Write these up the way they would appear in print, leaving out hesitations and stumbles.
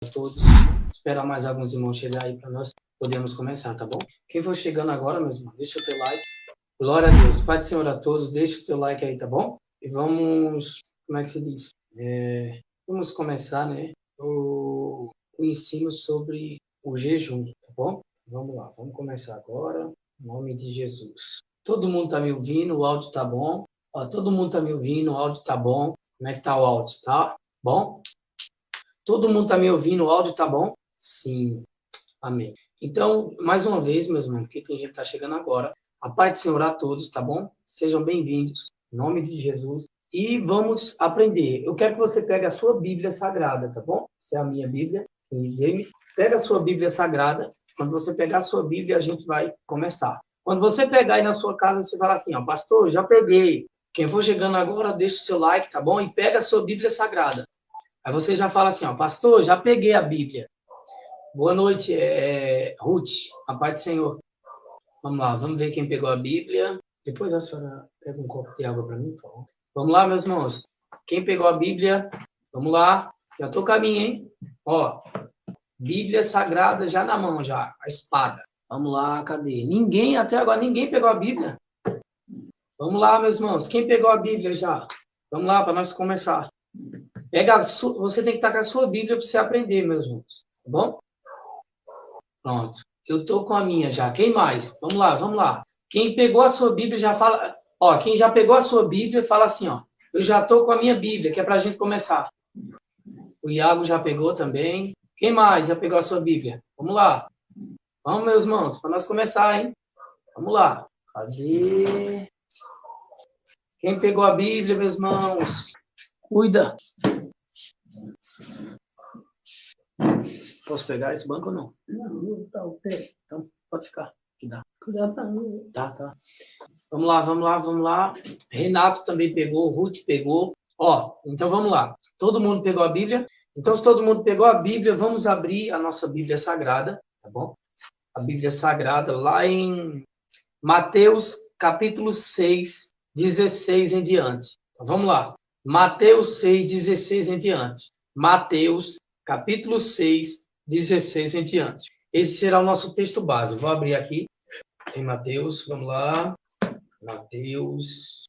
a todos. Esperar mais alguns irmãos chegar aí para nós podermos começar, tá bom? Quem for chegando agora, meus irmãos, deixa o teu like. Glória a Deus. Pai do Senhor a todos, deixa o teu like aí, tá bom? E vamos, como é que se diz? Vamos começar, né? O ensino sobre o jejum, tá bom? Vamos lá, vamos começar agora. Em nome de Jesus. Todo mundo tá me ouvindo, o áudio tá bom. Ó, todo mundo tá me ouvindo, o áudio tá bom. Como é que tá o áudio, tá? Bom? Todo mundo tá me ouvindo, o áudio tá bom? Sim. Amém. Então, mais uma vez, meus irmãos, porque tem gente que tá chegando agora. A paz do Senhor a todos, tá bom? Sejam bem-vindos, em nome de Jesus. E vamos aprender. Eu quero que você pegue a sua Bíblia Sagrada, tá bom? Essa é a minha Bíblia, em James. Pega a sua Bíblia Sagrada. Quando você pegar a sua Bíblia, a gente vai começar. Quando você pegar aí na sua casa, você fala assim, ó, pastor, já peguei. Quem for chegando agora, deixa o seu like, tá bom? E pega a sua Bíblia Sagrada. Aí você já fala assim, ó, pastor, já peguei a Bíblia. Boa noite, Ruth, a paz do Senhor. Vamos lá, vamos ver quem pegou a Bíblia. Depois a senhora pega um copo de água para mim, por favor. Vamos lá, meus irmãos. Quem pegou a Bíblia, vamos lá. Já estou caminho, hein? Ó, Bíblia Sagrada já na mão, já, a espada. Vamos lá, cadê? Ninguém, até agora, ninguém pegou a Bíblia. Vamos lá, meus irmãos. Quem pegou a Bíblia já? Vamos lá, para nós começar. Você tem que estar com a sua Bíblia para você aprender, meus irmãos. Tá bom? Pronto. Eu tô com a minha já. Quem mais? Vamos lá, vamos lá. Quem pegou a sua Bíblia já fala... Ó, quem já pegou a sua Bíblia, fala assim, ó. Eu já tô com a minha Bíblia, que é pra gente começar. O Iago já pegou também. Quem mais já pegou a sua Bíblia? Vamos lá. Vamos, meus irmãos, para nós começar, hein? Vamos lá. Cadê? Quem pegou a Bíblia, meus irmãos? Cuida. Posso pegar esse banco ou não? Não, tá o pé. Então, pode ficar. Que dá. Cuidado pra mim. Tá. Vamos lá, vamos lá, vamos lá. Renato também pegou, Ruth pegou. Ó, então vamos lá. Todo mundo pegou a Bíblia? Então, se todo mundo pegou a Bíblia, vamos abrir a nossa Bíblia Sagrada, tá bom? A Bíblia Sagrada lá em Mateus, capítulo 6, 16 em diante. Então, vamos lá. Mateus 6, 16 em diante. Mateus, capítulo 6, 16 em diante. Esse será o nosso texto base. Vou abrir aqui em Mateus, vamos lá. Mateus,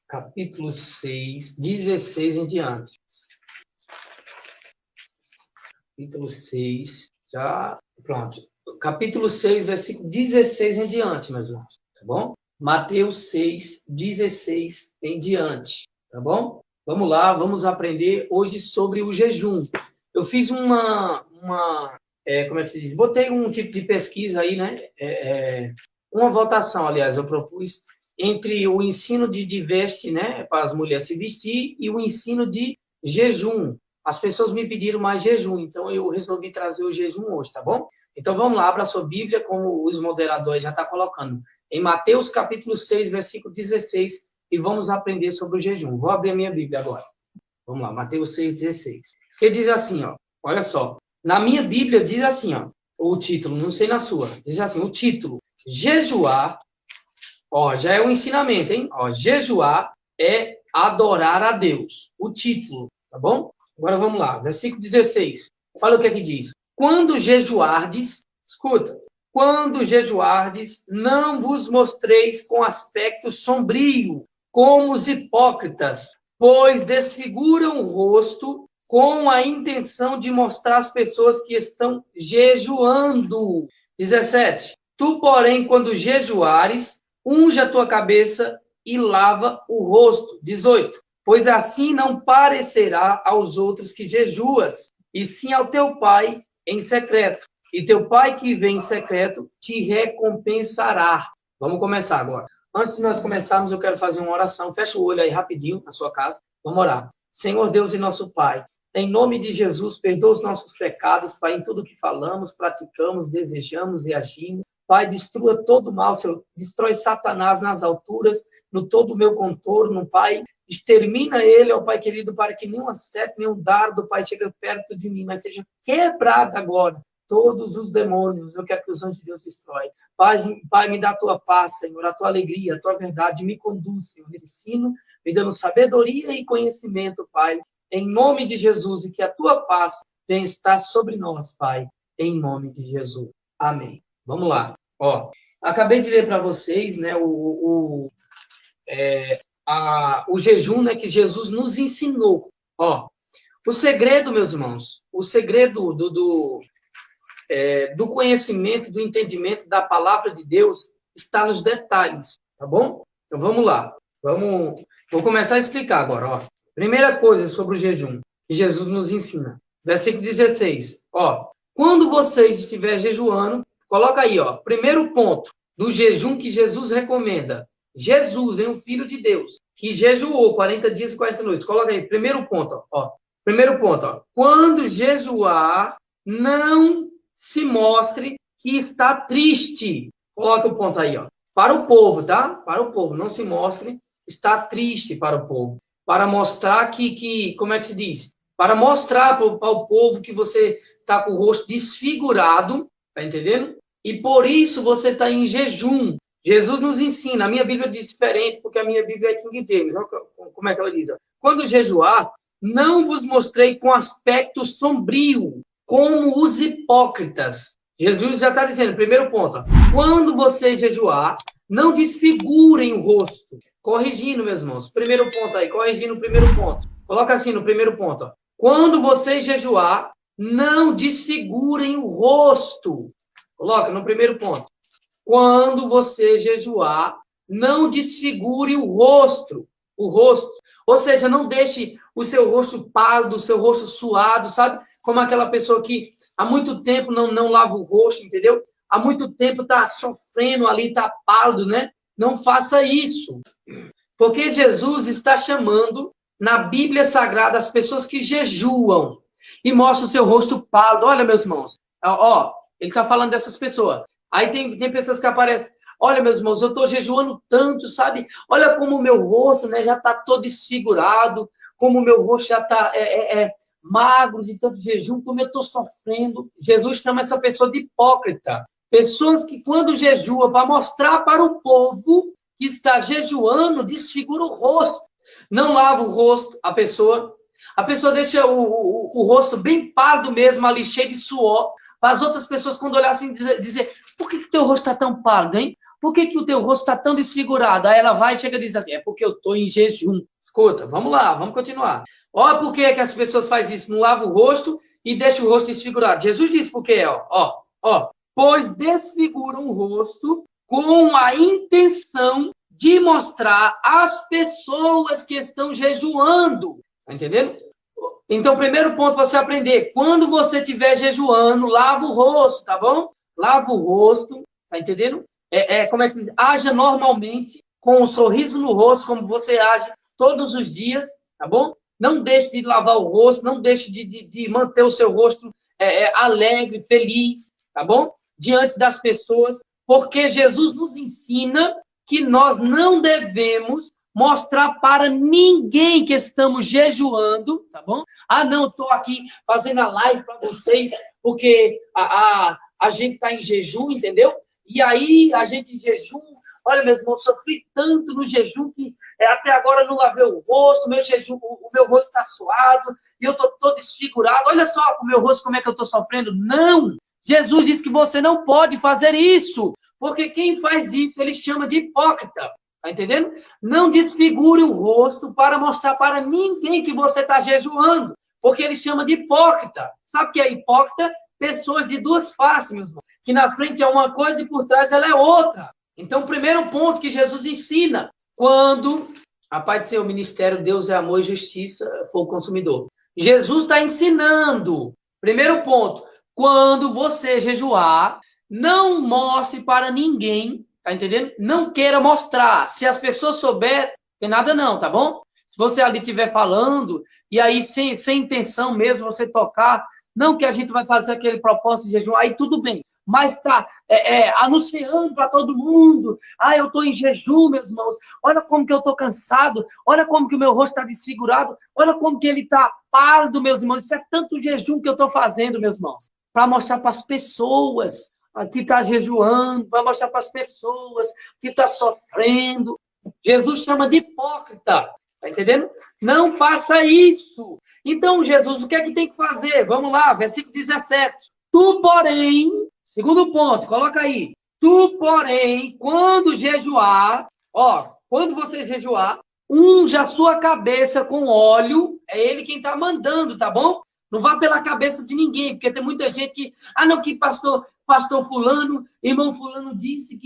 capítulo 6, 16 em diante. Capítulo 6, já, pronto. Capítulo 6, versículo 16 em diante, meus irmãos, tá bom? Mateus 6, 16 em diante, tá bom? Vamos lá, vamos aprender hoje sobre o jejum. Eu fiz como é que se diz? Botei um tipo de pesquisa aí, né? Uma votação, aliás, eu propus entre o ensino de veste, né? Para as mulheres se vestir e o ensino de jejum. As pessoas me pediram mais jejum, então eu resolvi trazer o jejum hoje, tá bom? Então vamos lá, abra a sua Bíblia, como os moderadores já estão colocando. Em Mateus capítulo 6, versículo 16, e vamos aprender sobre o jejum. Vou abrir a minha Bíblia agora. Vamos lá, Mateus 6, 16. Que diz assim, ó, olha só. Na minha Bíblia diz assim, ó, o título, não sei na sua, diz assim, o título, jejuar, ó, já é um ensinamento, hein? Ó, jejuar é adorar a Deus. O título, tá bom? Agora vamos lá, versículo 16. Olha o que é que diz. Quando jejuardes, escuta, quando jejuardes, não vos mostreis com aspecto sombrio, como os hipócritas, pois desfiguram o rosto com a intenção de mostrar às pessoas que estão jejuando. 17. Tu, porém, quando jejuares, unge a tua cabeça e lava o rosto. 18. Pois assim não parecerá aos outros que jejuas, e sim ao teu Pai em secreto. E teu Pai que vem em secreto te recompensará. Vamos começar agora. Antes de nós começarmos, eu quero fazer uma oração. Fecha o olho aí rapidinho na sua casa. Vamos orar. Senhor Deus e nosso Pai, em nome de Jesus, perdoa os nossos pecados, Pai, em tudo que falamos, praticamos, desejamos e agimos. Pai, destrua todo o mal, Senhor. Destrói Satanás nas alturas, no todo o meu contorno, Pai. Extermina ele, ó Pai querido, para que nenhuma seta, nenhum dardo, Pai, chegue perto de mim, mas seja quebrado agora todos os demônios. Eu quero que os anjos de Deus destroem. Pai, me dá a tua paz, Senhor, a tua alegria, a tua verdade. Me conduz, Senhor, nesse ensino, me dando sabedoria e conhecimento, Pai, em nome de Jesus, e que a tua paz venha estar sobre nós, Pai, em nome de Jesus. Amém. Vamos lá. Ó, acabei de ler para vocês, né, o jejum, né, que Jesus nos ensinou. Ó, o segredo, meus irmãos, o segredo do conhecimento, do entendimento da palavra de Deus está nos detalhes, tá bom? Então vamos lá. Vou começar a explicar agora, ó. Primeira coisa sobre o jejum que Jesus nos ensina. Versículo 16. Ó, quando vocês estiverem jejuando, coloca aí, ó. Primeiro ponto do jejum que Jesus recomenda. Jesus é um filho de Deus que jejuou 40 dias e 40 noites. Coloca aí, primeiro ponto, ó. Primeiro ponto, ó. Quando jejuar, não se mostre que está triste. Coloca o ponto aí, ó. Para o povo, tá? Para o povo. Não se mostre está triste para o povo. Para mostrar que como é que se diz? Para mostrar para o povo que você está com o rosto desfigurado, tá entendendo? E por isso você está em jejum. Jesus nos ensina. A minha Bíblia diz diferente, porque a minha Bíblia é King James. Olha como é que ela diz. Ó. Quando jejuar, não vos mostrei com aspecto sombrio, como os hipócritas. Jesus já está dizendo, primeiro ponto, ó, quando você jejuar, não desfigurem o rosto. Corrigindo, meus irmãos. Primeiro ponto aí, corrigindo o primeiro ponto. Coloca assim no primeiro ponto. Ó. Quando você jejuar, não desfigurem o rosto. Coloca no primeiro ponto. Quando você jejuar, não desfigure o rosto. O rosto. Ou seja, não deixe o seu rosto pálido, o seu rosto suado, sabe? Como aquela pessoa que há muito tempo não lava o rosto, entendeu? Há muito tempo está sofrendo ali, está pálido, né? Não faça isso. Porque Jesus está chamando na Bíblia Sagrada as pessoas que jejuam e mostram o seu rosto pálido. Olha, meus irmãos, ó, ele está falando dessas pessoas. Aí tem pessoas que aparecem. Olha, meus irmãos, eu estou jejuando tanto, sabe? Olha como o meu rosto, né, já está todo desfigurado, como o meu rosto já está magro de tanto jejum, como eu estou sofrendo. Jesus chama essa pessoa de hipócrita. Pessoas que, quando jejuam, para mostrar para o povo que está jejuando, desfigura o rosto. Não lava o rosto, a pessoa deixa o rosto bem pálido mesmo, ali cheio de suor, para as outras pessoas, quando olhassem, dizer, por que teu rosto está tão pálido, hein? Por que o teu rosto está tão desfigurado? Aí ela vai e chega e diz assim, é porque eu estou em jejum. Escuta, vamos lá, vamos continuar. Olha por que as pessoas fazem isso, não lavam o rosto e deixam o rosto desfigurado. Jesus disse por quê, ó. Pois desfiguram o rosto com a intenção de mostrar às pessoas que estão jejuando. Tá entendendo? Então, primeiro ponto para você aprender. Quando você estiver jejuando, lava o rosto, tá bom? Lava o rosto, tá entendendo? Como é que diz? Haja normalmente, com um sorriso no rosto, como você age todos os dias, tá bom? Não deixe de lavar o rosto, não deixe de manter o seu rosto alegre, feliz, tá bom? Diante das pessoas, porque Jesus nos ensina que nós não devemos mostrar para ninguém que estamos jejuando, tá bom? Ah, não, estou aqui fazendo a live para vocês, porque a gente está em jejum, entendeu? E aí, a gente em jejum, olha, meu irmão, sofri tanto no jejum que até agora não lavei o rosto, o meu rosto está suado, e eu estou todo desfigurado. Olha só o meu rosto, como é que eu estou sofrendo. Não! Jesus disse que você não pode fazer isso, porque quem faz isso, ele chama de hipócrita. Tá entendendo? Não desfigure o rosto para mostrar para ninguém que você está jejuando, porque ele chama de hipócrita. Sabe o que é hipócrita? Pessoas de duas faces, meus irmãos. Que na frente é uma coisa e por trás ela é outra. Então, o primeiro ponto que Jesus ensina, quando a Pai do Senhor, o ministério Deus é amor e justiça, for o consumidor. Jesus está ensinando. Primeiro ponto, quando você jejuar, não mostre para ninguém, tá entendendo? Não queira mostrar. Se as pessoas souberem, tem nada não, tá bom? Se você ali estiver falando, e aí sem intenção mesmo você tocar, não que a gente vai fazer aquele propósito de jejum, aí tudo bem. Mas está anunciando para todo mundo. Ah, eu estou em jejum, meus irmãos. Olha como que eu estou cansado. Olha como que o meu rosto está desfigurado. Olha como que ele está pálido, meus irmãos. Isso é tanto jejum que eu estou fazendo, meus irmãos. Para mostrar para as pessoas que está jejuando. Para mostrar para as pessoas que está sofrendo. Jesus chama de hipócrita. Tá entendendo? Não faça isso. Então, Jesus, o que é que tem que fazer? Vamos lá, versículo 17. Tu, porém, segundo ponto, coloca aí. Tu, porém, quando jejuar, quando você jejuar, unja a sua cabeça com óleo, é ele quem está mandando, tá bom? Não vá pela cabeça de ninguém, porque tem muita gente que, não, que pastor fulano, irmão fulano disse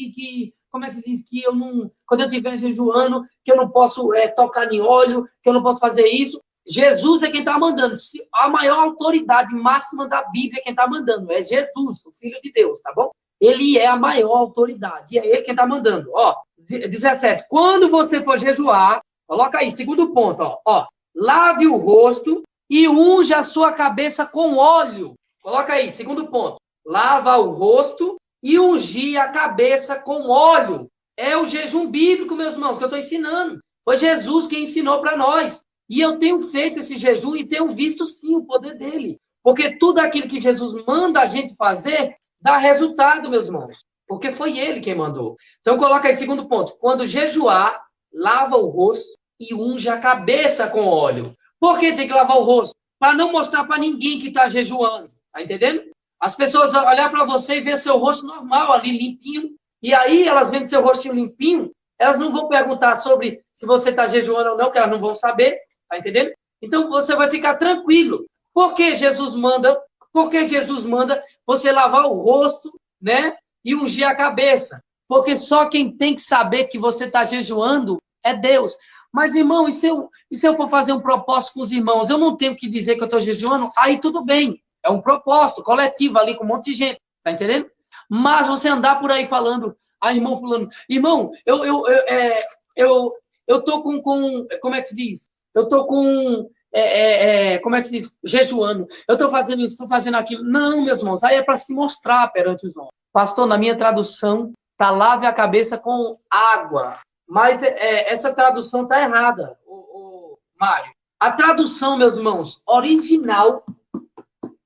como é que se diz, que eu não, quando eu estiver jejuando, que eu não posso tocar em óleo, que eu não posso fazer isso. Jesus é quem está mandando. A maior autoridade máxima da Bíblia é quem está mandando. É Jesus, o Filho de Deus, tá bom? Ele é a maior autoridade. E é ele quem está mandando. 17. Quando você for jejuar, coloca aí, segundo ponto, lave o rosto e unja a sua cabeça com óleo. Coloca aí, segundo ponto. Lava o rosto e ungir a cabeça com óleo. É o jejum bíblico, meus irmãos, que eu estou ensinando. Foi Jesus quem ensinou para nós. E eu tenho feito esse jejum e tenho visto, sim, o poder dele. Porque tudo aquilo que Jesus manda a gente fazer, dá resultado, meus irmãos. Porque foi ele quem mandou. Então, coloca aí, segundo ponto. Quando jejuar, lava o rosto e unja a cabeça com óleo. Por que tem que lavar o rosto? Para não mostrar para ninguém que está jejuando. Tá entendendo? As pessoas olhar para você e ver seu rosto normal ali, limpinho. E aí, elas vendo seu rostinho limpinho, elas não vão perguntar sobre se você está jejuando ou não, que elas não vão saber. Tá entendendo? Então, você vai ficar tranquilo. Por que Jesus manda você lavar o rosto, né? E ungir a cabeça? Porque só quem tem que saber que você está jejuando é Deus. Mas, irmão, e se eu for fazer um propósito com os irmãos? Eu não tenho que dizer que eu estou jejuando? Aí tudo bem. É um propósito coletivo ali com um monte de gente. Tá entendendo? Mas você andar por aí falando, irmão fulano, irmão, eu tô com como é que se diz? Eu tô com, como é que se diz? Jejuando. Eu tô fazendo isso, tô fazendo aquilo. Não, meus irmãos, aí é para se mostrar perante os homens. Pastor, na minha tradução, tá lave a cabeça com água. Mas essa tradução tá errada, o Mário. A tradução, meus irmãos, original,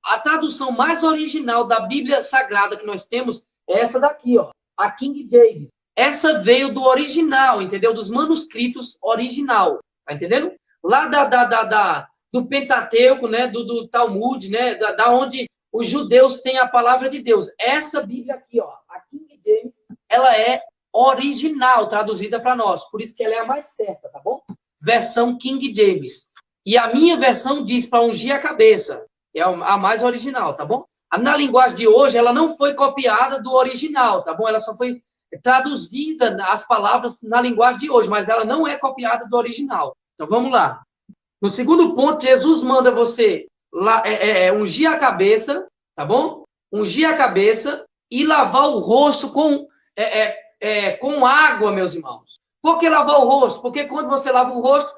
a tradução mais original da Bíblia Sagrada que nós temos é essa daqui, a King James. Essa veio do original, entendeu? Dos manuscritos original, tá entendendo? Lá do Pentateuco, né? Do Talmud, né? Da onde os judeus têm a palavra de Deus. Essa Bíblia aqui, a King James, ela é original, traduzida para nós. Por isso que ela é a mais certa, tá bom? Versão King James. E a minha versão diz para ungir a cabeça. É a mais original, tá bom? Na linguagem de hoje, ela não foi copiada do original, tá bom? Ela só foi traduzida as palavras na linguagem de hoje, mas ela não é copiada do original. Então, vamos lá. No segundo ponto, Jesus manda você ungir a cabeça, tá bom? Ungir a cabeça e lavar o rosto com água, meus irmãos. Por que lavar o rosto? Porque quando você lava o rosto,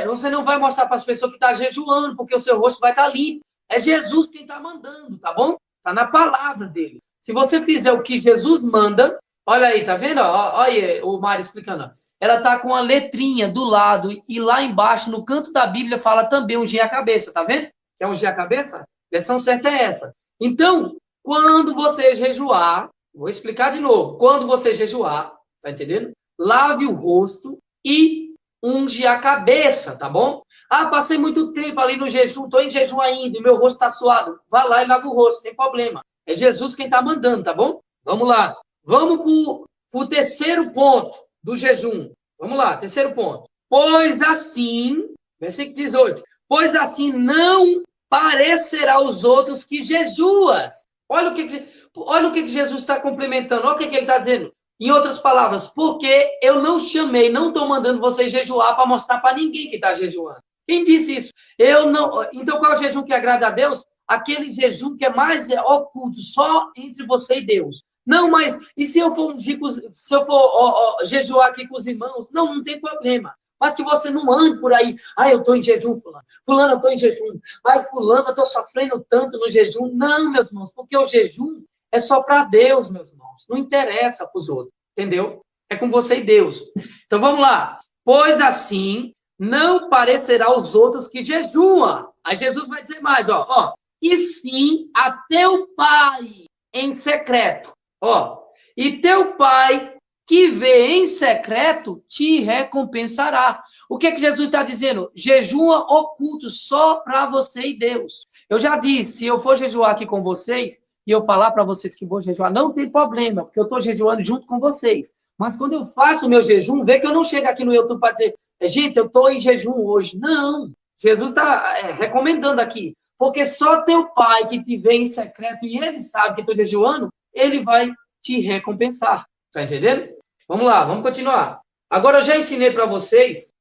você não vai mostrar para as pessoas que está jejuando, porque o seu rosto vai estar limpo. É Jesus quem está mandando, tá bom? Está na palavra dele. Se você fizer o que Jesus manda, olha aí, tá vendo? Olha aí, o Mário explicando. Ela está com a letrinha do lado e lá embaixo, no canto da Bíblia, fala também ungir a cabeça, tá vendo? Quer ungir a cabeça? A versão certa é essa. Então, quando você jejuar, vou explicar de novo. Quando você jejuar, tá entendendo? Lave o rosto e unge a cabeça, tá bom? Passei muito tempo ali no jejum, estou em jejum ainda, e meu rosto está suado. Vá lá e lava o rosto, sem problema. É Jesus quem está mandando, tá bom? Vamos lá. Vamos para o terceiro ponto do jejum. Vamos lá, terceiro ponto. Pois assim, versículo 18. Pois assim não parecerá aos outros que jejuas. Olha o que Jesus está complementando. Olha o que ele está dizendo. Em outras palavras, porque eu não chamei, não estou mandando vocês jejuar para mostrar para ninguém que está jejuando. Quem disse isso? Eu não. Então, qual é o jejum que agrada a Deus? Aquele jejum que é mais oculto, só entre você e Deus. Não, mas e se eu for jejuar aqui com os irmãos? Não tem problema. Mas que você não ande por aí. Eu estou em jejum, fulano. Fulano, eu estou em jejum. Fulano, eu estou sofrendo tanto no jejum. Não, meus irmãos, porque o jejum é só para Deus, meus irmãos. Não interessa para os outros, entendeu? É com você e Deus. Então, vamos lá. Pois assim, não parecerá aos outros que jejuam. Aí Jesus vai dizer mais, e sim a teu Pai em secreto. E teu Pai que vê em secreto te recompensará. O que é que Jesus está dizendo? Jejua oculto só para você e Deus. Eu já disse, se eu for jejuar aqui com vocês, e eu falar para vocês que vou jejuar, não tem problema, porque eu estou jejuando junto com vocês. Mas quando eu faço o meu jejum, vê que eu não chego aqui no YouTube para dizer, gente, eu estou em jejum hoje. Não, Jesus está recomendando aqui. Porque só teu pai que te vê em secreto e ele sabe que estou jejuando, ele vai te recompensar. Tá entendendo? Vamos lá, vamos continuar. Agora eu já ensinei para vocês,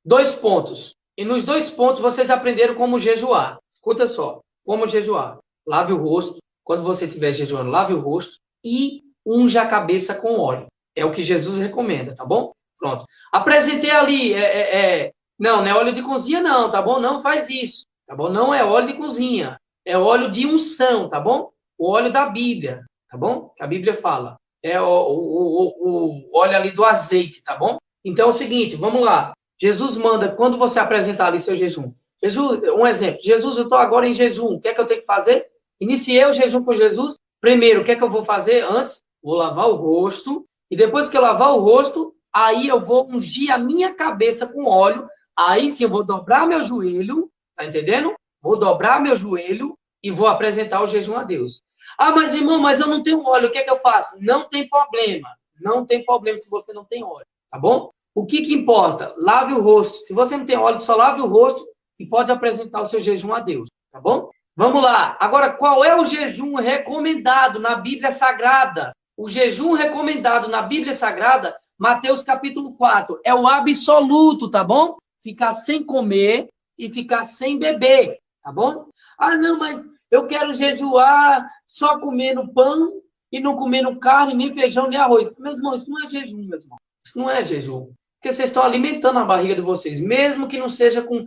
dois pontos. E nos 2 pontos vocês aprenderam como jejuar. Escuta só, como jejuar. Lave o rosto. Quando você estiver jejuando, lave o rosto e unja a cabeça com óleo. É o que Jesus recomenda, tá bom? Pronto. Apresentei ali, não é óleo de cozinha não, tá bom? Não faz isso, tá bom? Não é óleo de cozinha, é óleo de unção, tá bom? O óleo da Bíblia, tá bom? Que a Bíblia fala. É o óleo ali do azeite, tá bom? Então é o seguinte, vamos lá. Jesus manda, quando você apresentar ali seu jejum. Jesus, um exemplo. Jesus, eu estou agora em jejum. O que é que eu tenho que fazer? Iniciei o jejum com Jesus. Primeiro, o que é que eu vou fazer antes? Vou lavar o rosto. E depois que eu lavar o rosto, aí eu vou ungir a minha cabeça com óleo. Aí sim eu vou dobrar meu joelho. Tá entendendo? Vou dobrar meu joelho e vou apresentar o jejum a Deus. Ah, mas irmão, mas eu não tenho óleo. O que é que eu faço? Não tem problema. Não tem problema se você não tem óleo. Tá bom? O que importa? Lave o rosto. Se você não tem óleo, só lave o rosto e pode apresentar o seu jejum a Deus. Tá bom? Vamos lá. Agora, qual é o jejum recomendado na Bíblia Sagrada? O jejum recomendado na Bíblia Sagrada, Mateus capítulo 4, é o absoluto, tá bom? Ficar sem comer e ficar sem beber, tá bom? Ah, não, mas eu quero jejuar só comendo pão e não comendo carne, nem feijão, nem arroz. Meu irmão, isso não é jejum, meu irmão. Isso não é jejum. Porque vocês estão alimentando a barriga de vocês, mesmo que não seja com,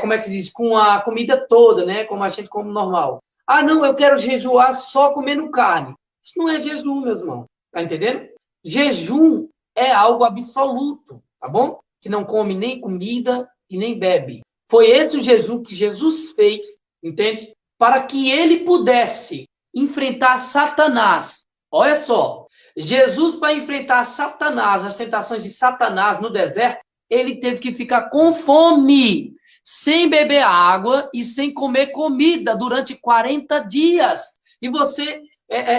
como é que se diz, com a comida toda, né? Como a gente come normal. Ah, não, eu quero jejuar só comendo carne. Isso não é jejum, meus irmãos. Tá entendendo? Jejum é algo absoluto, tá bom? Que não come nem comida e nem bebe. Foi esse o jejum que Jesus fez, entende? Para que ele pudesse enfrentar Satanás. Olha só. Jesus, para enfrentar Satanás, as tentações de Satanás no deserto, ele teve que ficar com fome, sem beber água e sem comer comida durante 40 dias. E você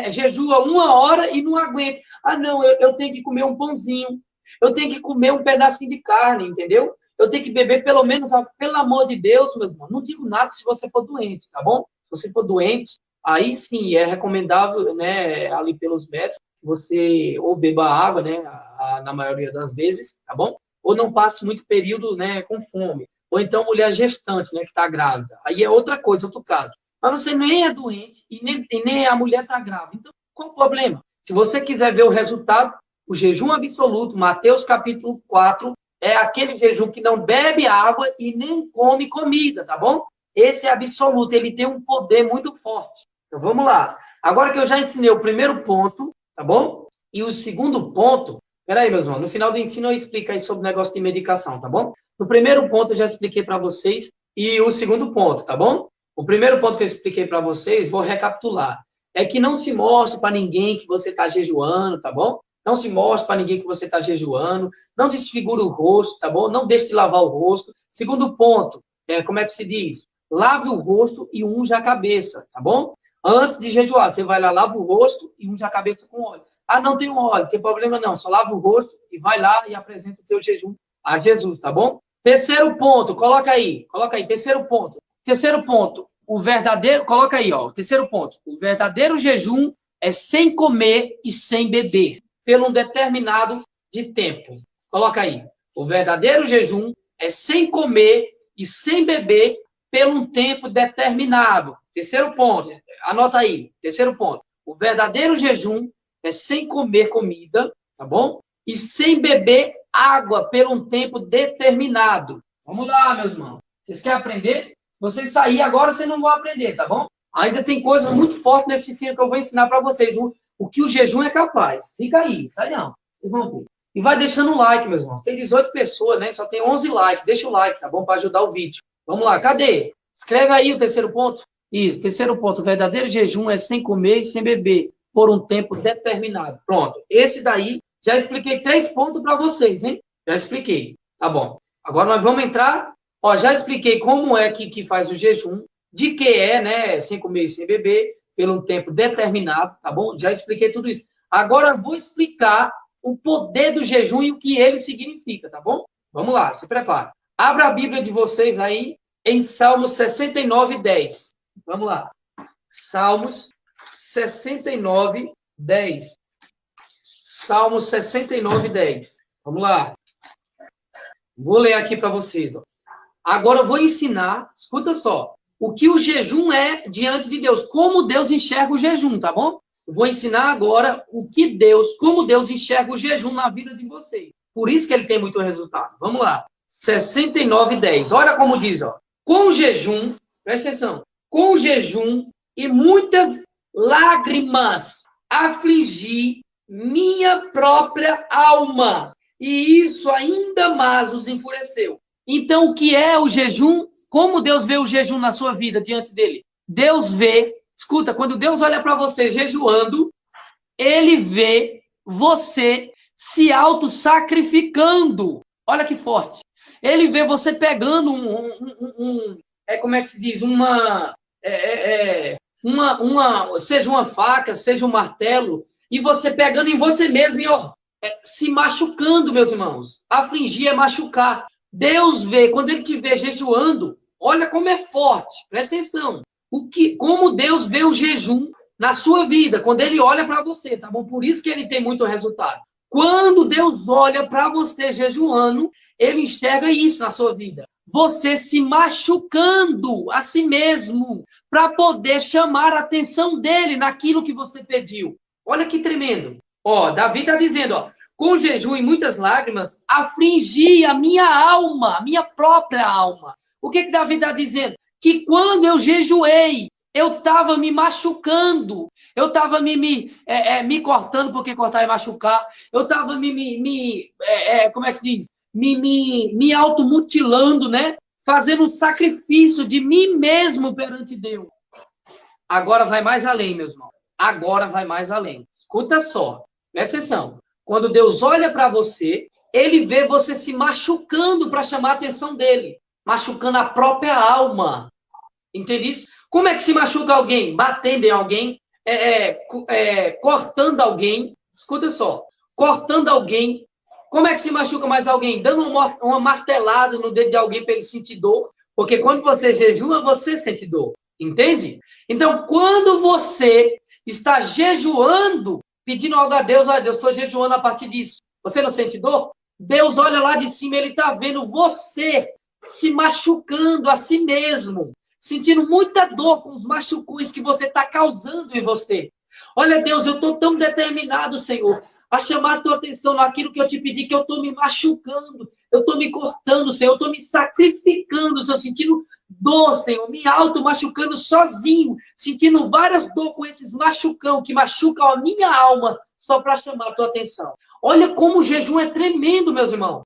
jejua 1 hora e não aguenta. Ah, não, eu tenho que comer um pãozinho, eu tenho que comer um pedacinho de carne, entendeu? Eu tenho que beber pelo menos, pelo amor de Deus, meu irmão. Não digo nada se você for doente, tá bom? Se você for doente, aí sim é recomendável, né, ali pelos médicos, você ou beba água, né, na maioria das vezes, tá bom? Ou não passe muito período, né, com fome. Ou então mulher gestante, né, que está grávida. Aí é outra coisa, outro caso. Mas você nem é doente e nem a mulher está grávida. Então, qual o problema? Se você quiser ver o resultado, o jejum absoluto, Mateus capítulo 4, é aquele jejum que não bebe água e nem come comida, tá bom? Esse é absoluto, ele tem um poder muito forte. Então, vamos lá. Agora que eu já ensinei o primeiro ponto, tá bom? E o segundo ponto, peraí, meus irmãos, no final do ensino eu explico aí sobre o negócio de medicação, tá bom? No primeiro ponto eu já expliquei para vocês, e o segundo ponto, tá bom? O primeiro ponto que eu expliquei para vocês, vou recapitular, é que não se mostre para ninguém que você está jejuando, tá bom? Não se mostre para ninguém que você está jejuando, não desfigure o rosto, tá bom? Não deixe de lavar o rosto. Segundo ponto, como é que se diz? Lave o rosto e unja a cabeça, tá bom? Antes de jejuar, você vai lá, lava o rosto e unja a cabeça com óleo. Ah, não tem óleo, não tem problema não. Só lava o rosto e vai lá e apresenta o teu jejum a Jesus, tá bom? Terceiro ponto, coloca aí, terceiro ponto. Terceiro ponto, o verdadeiro, coloca aí, ó, o terceiro ponto. O verdadeiro jejum é sem comer e sem beber, pelo um determinado de tempo. Coloca aí. O verdadeiro jejum é sem comer e sem beber pelo um tempo determinado. Terceiro ponto, anota aí. Terceiro ponto. O verdadeiro jejum é sem comer comida, tá bom? E sem beber água por um tempo determinado. Vamos lá, meus irmãos. Vocês querem aprender? Vocês saírem agora, vocês não vão aprender, tá bom? Ainda tem coisas muito fortes nesse ensino que eu vou ensinar para vocês. O que o jejum é capaz. Fica aí, sai não. Vocês vão ver. E vai deixando um like, meus irmãos. Tem 18 pessoas, né? Só tem 11 likes. Deixa o like, tá bom? Para ajudar o vídeo. Vamos lá, cadê? Escreve aí o terceiro ponto. Isso, terceiro ponto. O verdadeiro jejum é sem comer e sem beber, por um tempo determinado. Pronto. Esse daí, já expliquei 3 pontos para vocês, né? Já expliquei. Tá bom. Agora nós vamos entrar. Ó, já expliquei como é que faz o jejum, de que é, né? Sem comer e sem beber, pelo um tempo determinado, tá bom? Já expliquei tudo isso. Agora eu vou explicar o poder do jejum e o que ele significa, tá bom? Vamos lá, se prepara. Abra a Bíblia de vocês aí em Salmos 69, 10. Vamos lá. Salmos 69, 10. Salmos 69, 10. Vamos lá. Vou ler aqui para vocês. Ó. Agora eu vou ensinar, escuta só, o que o jejum é diante de Deus. Como Deus enxerga o jejum, tá bom? Eu vou ensinar agora como Deus enxerga o jejum na vida de vocês. Por isso que ele tem muito resultado. Vamos lá. 69, 10. Olha como diz, ó. Com o jejum, presta atenção, com o jejum e muitas lágrimas afligi minha própria alma, e isso ainda mais os enfureceu. Então, o que é o jejum? Como Deus vê o jejum na sua vida diante dele? Deus vê, escuta, quando Deus olha para você jejuando, ele vê você se auto-sacrificando. Olha que forte. Ele vê você pegando como é que se diz? Seja uma faca, seja um martelo, e você pegando em você mesmo e se machucando, meus irmãos. Afligir é machucar. Deus vê, quando ele te vê jejuando, olha como é forte, presta atenção. Como Deus vê o jejum na sua vida, quando ele olha para você, tá bom? Por isso que ele tem muito resultado. Quando Deus olha para você jejuando, ele enxerga isso na sua vida. Você se machucando a si mesmo para poder chamar a atenção dele naquilo que você pediu. Olha que tremendo. Ó, Davi está dizendo, ó, com jejum e muitas lágrimas, afligi a minha alma, a minha própria alma. O que Davi está dizendo? Que quando eu jejuei, eu estava me machucando, eu estava me cortando, porque cortar é machucar, eu estava como é que se diz? Me automutilando, né? Fazendo um sacrifício de mim mesmo perante Deus. Agora vai mais além, meus irmãos. Agora vai mais além. Escuta só, presta atenção. Quando Deus olha para você, ele vê você se machucando para chamar a atenção dele. Machucando a própria alma. Entende isso? Como é que se machuca alguém? Batendo em alguém, cortando alguém. Escuta só. Cortando alguém. Como é que se machuca mais alguém? Dando uma martelada no dedo de alguém para ele sentir dor. Porque quando você jejua, você sente dor. Entende? Então, quando você está jejuando, pedindo algo a Deus, estou jejuando a partir disso. Você não sente dor? Deus olha lá de cima, ele está vendo você se machucando a si mesmo, sentindo muita dor com os machucões que você está causando em você. Olha, Deus, eu estou tão determinado, Senhor, a chamar a tua atenção naquilo que eu te pedi, que eu estou me machucando, eu estou me cortando, Senhor, eu estou me sacrificando, Senhor, sentindo dor, Senhor, me auto-machucando sozinho, sentindo várias dores com esses machucão, que machucam a minha alma, só para chamar a tua atenção. Olha como o jejum é tremendo, meus irmãos.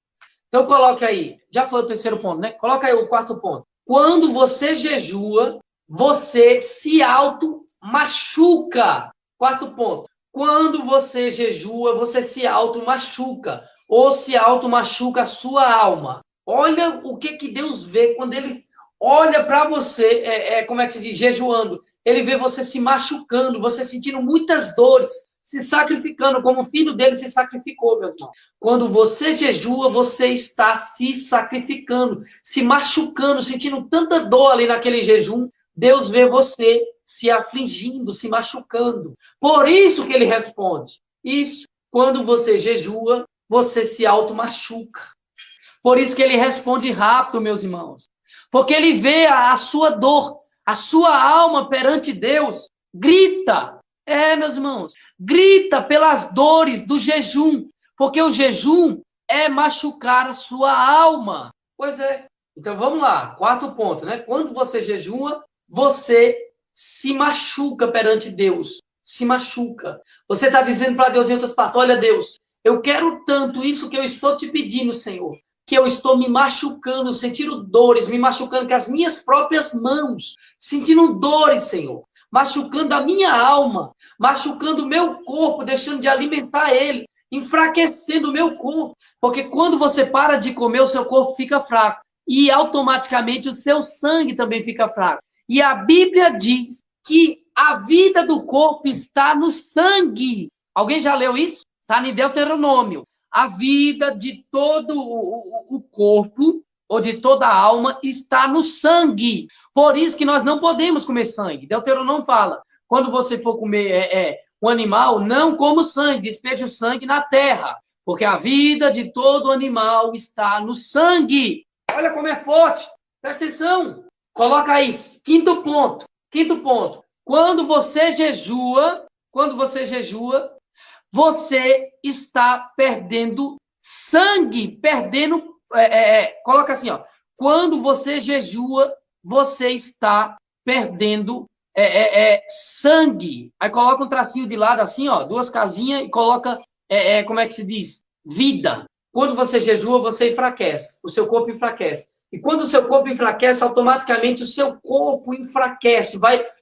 Então, coloque aí. Já foi o terceiro ponto, né? Coloca aí o quarto ponto. Quando você jejua, você se auto-machuca. Quarto ponto. Quando você jejua, você se auto-machuca. Ou se auto-machuca a sua alma. Olha o que Deus vê quando ele olha para você, como é que se diz? Jejuando. Ele vê você se machucando, você sentindo muitas dores, se sacrificando, como o filho dele se sacrificou, meu irmão. Quando você jejua, você está se sacrificando, se machucando, sentindo tanta dor ali naquele jejum. Deus vê você se afligindo, se machucando. Por isso que ele responde. Isso, quando você jejua, você se auto-machuca. Por isso que ele responde rápido, meus irmãos. Porque ele vê a sua dor, a sua alma perante Deus. Grita. Meus irmãos, grita pelas dores do jejum, porque o jejum é machucar a sua alma. Pois é. Então vamos lá, quarto ponto, né? Quando você jejua, você se machuca perante Deus. Se machuca. Você está dizendo para Deus em outras partes, olha Deus, eu quero tanto isso que eu estou te pedindo, Senhor, que eu estou me machucando, sentindo dores, me machucando com as minhas próprias mãos, sentindo dores, Senhor. machucando a minha alma, machucando o meu corpo, deixando de alimentar ele, enfraquecendo o meu corpo. Porque quando você para de comer, o seu corpo fica fraco. E automaticamente o seu sangue também fica fraco. E a Bíblia diz que a vida do corpo está no sangue. Alguém já leu isso? Está em Deuteronômio. A vida de todo o corpo, ou de toda a alma, está no sangue. Por isso que nós não podemos comer sangue. Deuteronômio fala, quando você for comer um animal, não coma o sangue, despeje o sangue na terra. Porque a vida de todo animal está no sangue. Olha como é forte. Presta atenção. Coloca aí. Quinto ponto. Quando você jejua, você está perdendo sangue, coloca assim, ó. Quando você jejua, você está perdendo sangue. Aí coloca um tracinho de lado assim, ó, duas casinhas e coloca, como é que se diz? Vida. Quando você jejua, você enfraquece. O seu corpo enfraquece. E quando o seu corpo enfraquece, automaticamente o seu corpo enfraquece.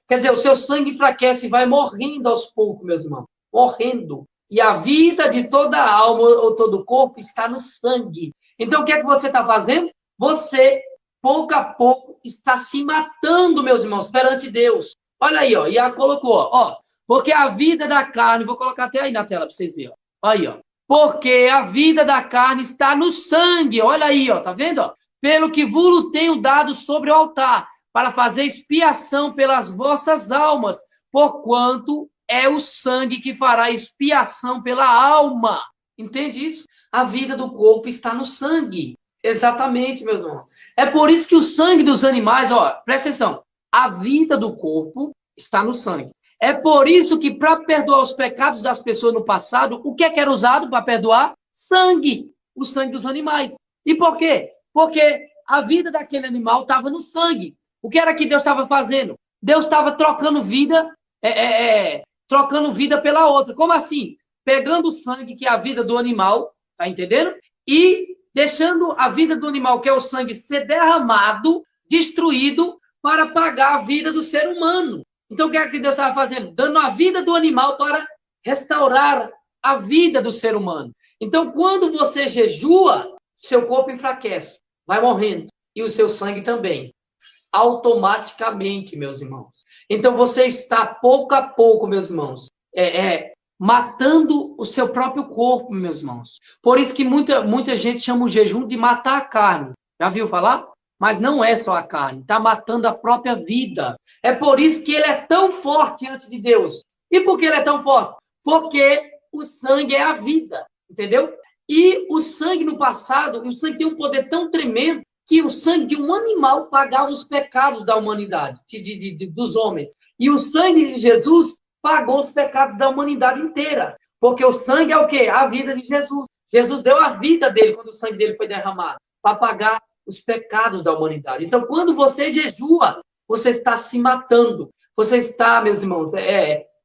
Quer dizer, o seu sangue enfraquece e vai morrendo aos poucos, meus irmãos. Morrendo. E a vida de toda a alma ou todo o corpo está no sangue. Então, o que é que você está fazendo? Você, pouco a pouco, está se matando, meus irmãos, perante Deus. Olha aí, ó. E a colocou, ó. Porque a vida da carne... Vou colocar até aí na tela para vocês verem, ó. Aí, ó. Porque a vida da carne está no sangue. Olha aí, ó. Tá vendo, ó? Pelo que vos tenho dado sobre o altar, para fazer expiação pelas vossas almas, porquanto é o sangue que fará expiação pela alma. Entende isso? A vida do corpo está no sangue. Exatamente, meus irmãos. É por isso que o sangue dos animais, ó, presta atenção, a vida do corpo está no sangue. É por isso que, para perdoar os pecados das pessoas no passado, o que era usado para perdoar? Sangue. O sangue dos animais. E por quê? Porque a vida daquele animal estava no sangue. O que era que Deus estava fazendo? Deus estava trocando vida, trocando vida pela outra. Como assim? Pegando o sangue, que é a vida do animal, tá entendendo? E deixando a vida do animal, que é o sangue, ser derramado, destruído, para pagar a vida do ser humano. Então, o que é que Deus estava fazendo? Dando a vida do animal para restaurar a vida do ser humano. Então, quando você jejua, seu corpo enfraquece, vai morrendo. E o seu sangue também. Automaticamente, meus irmãos. Então, você está, pouco a pouco, meus irmãos, matando o seu próprio corpo, meus irmãos. Por isso que muita gente chama o jejum de matar a carne. Já viu falar? Mas não é só a carne. Está matando a própria vida. É por isso que ele é tão forte diante de Deus. E por que ele é tão forte? Porque o sangue é a vida. Entendeu? E o sangue no passado, o sangue tem um poder tão tremendo que o sangue de um animal pagava os pecados da humanidade, dos homens. E o sangue de Jesus pagou os pecados da humanidade inteira. Porque o sangue é o quê? A vida de Jesus. Jesus deu a vida dele quando o sangue dele foi derramado, para pagar os pecados da humanidade. Então, quando você jejua, você está se matando. Você está, meus irmãos,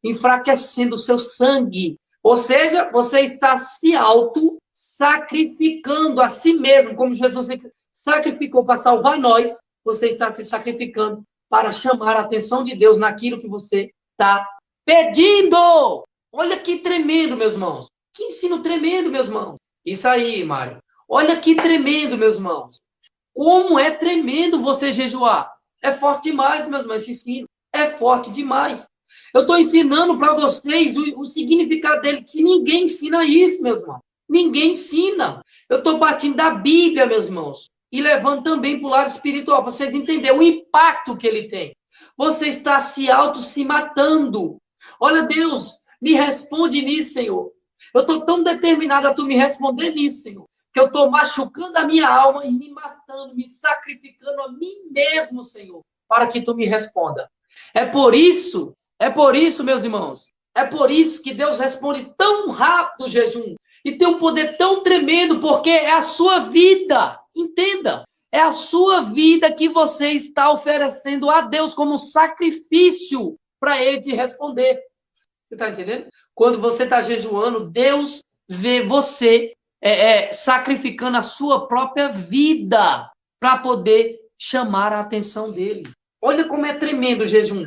enfraquecendo o seu sangue. Ou seja, você está se sacrificando a si mesmo, como Jesus sacrificou para salvar nós, você está se sacrificando para chamar a atenção de Deus naquilo que você está pedindo. Olha que tremendo, meus irmãos. Que ensino tremendo, meus irmãos. Isso aí, Mário. Olha que tremendo, meus irmãos. Como é tremendo você jejuar. É forte demais, meus irmãos, esse ensino. É forte demais. Eu estou ensinando para vocês o significado dele, que ninguém ensina isso, meus irmãos. Ninguém ensina. Eu estou partindo da Bíblia, meus irmãos, e levando também para o lado espiritual, para vocês entenderem o impacto que ele tem. Você está se matando. Olha, Deus, me responde nisso, Senhor. Eu estou tão determinado a tu me responder nisso, Senhor, que eu estou machucando a minha alma e me matando, me sacrificando a mim mesmo, Senhor, para que tu me responda. É por isso, meus irmãos, é por isso que Deus responde tão rápido o jejum e tem um poder tão tremendo, porque é a sua vida, entenda, é a sua vida que você está oferecendo a Deus como sacrifício para Ele te responder. Você está entendendo? Quando você está jejuando, Deus vê você sacrificando a sua própria vida para poder chamar a atenção dele. Olha como é tremendo o jejum.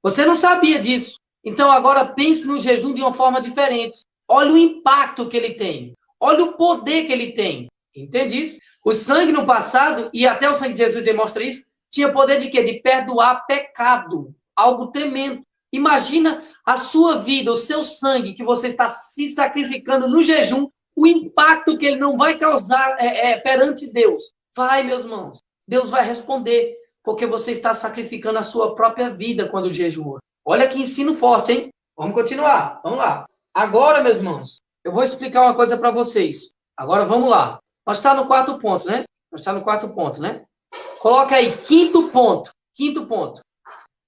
Você não sabia disso. Então agora pense no jejum de uma forma diferente. Olha o impacto que ele tem. Olha o poder que ele tem. Entende isso? O sangue no passado, e até o sangue de Jesus demonstra isso, tinha poder de quê? De perdoar pecado. Algo tremendo. Imagina a sua vida, o seu sangue, que você está se sacrificando no jejum, o impacto que ele não vai causar perante Deus. Vai, meus irmãos. Deus vai responder, porque você está sacrificando a sua própria vida quando jejua. Olha que ensino forte, hein? Vamos continuar. Vamos lá. Agora, meus irmãos, eu vou explicar uma coisa para vocês. Agora, vamos lá. Nós está no quarto ponto, né? Nós está no quarto ponto, né? Coloca aí, quinto ponto. Quinto ponto.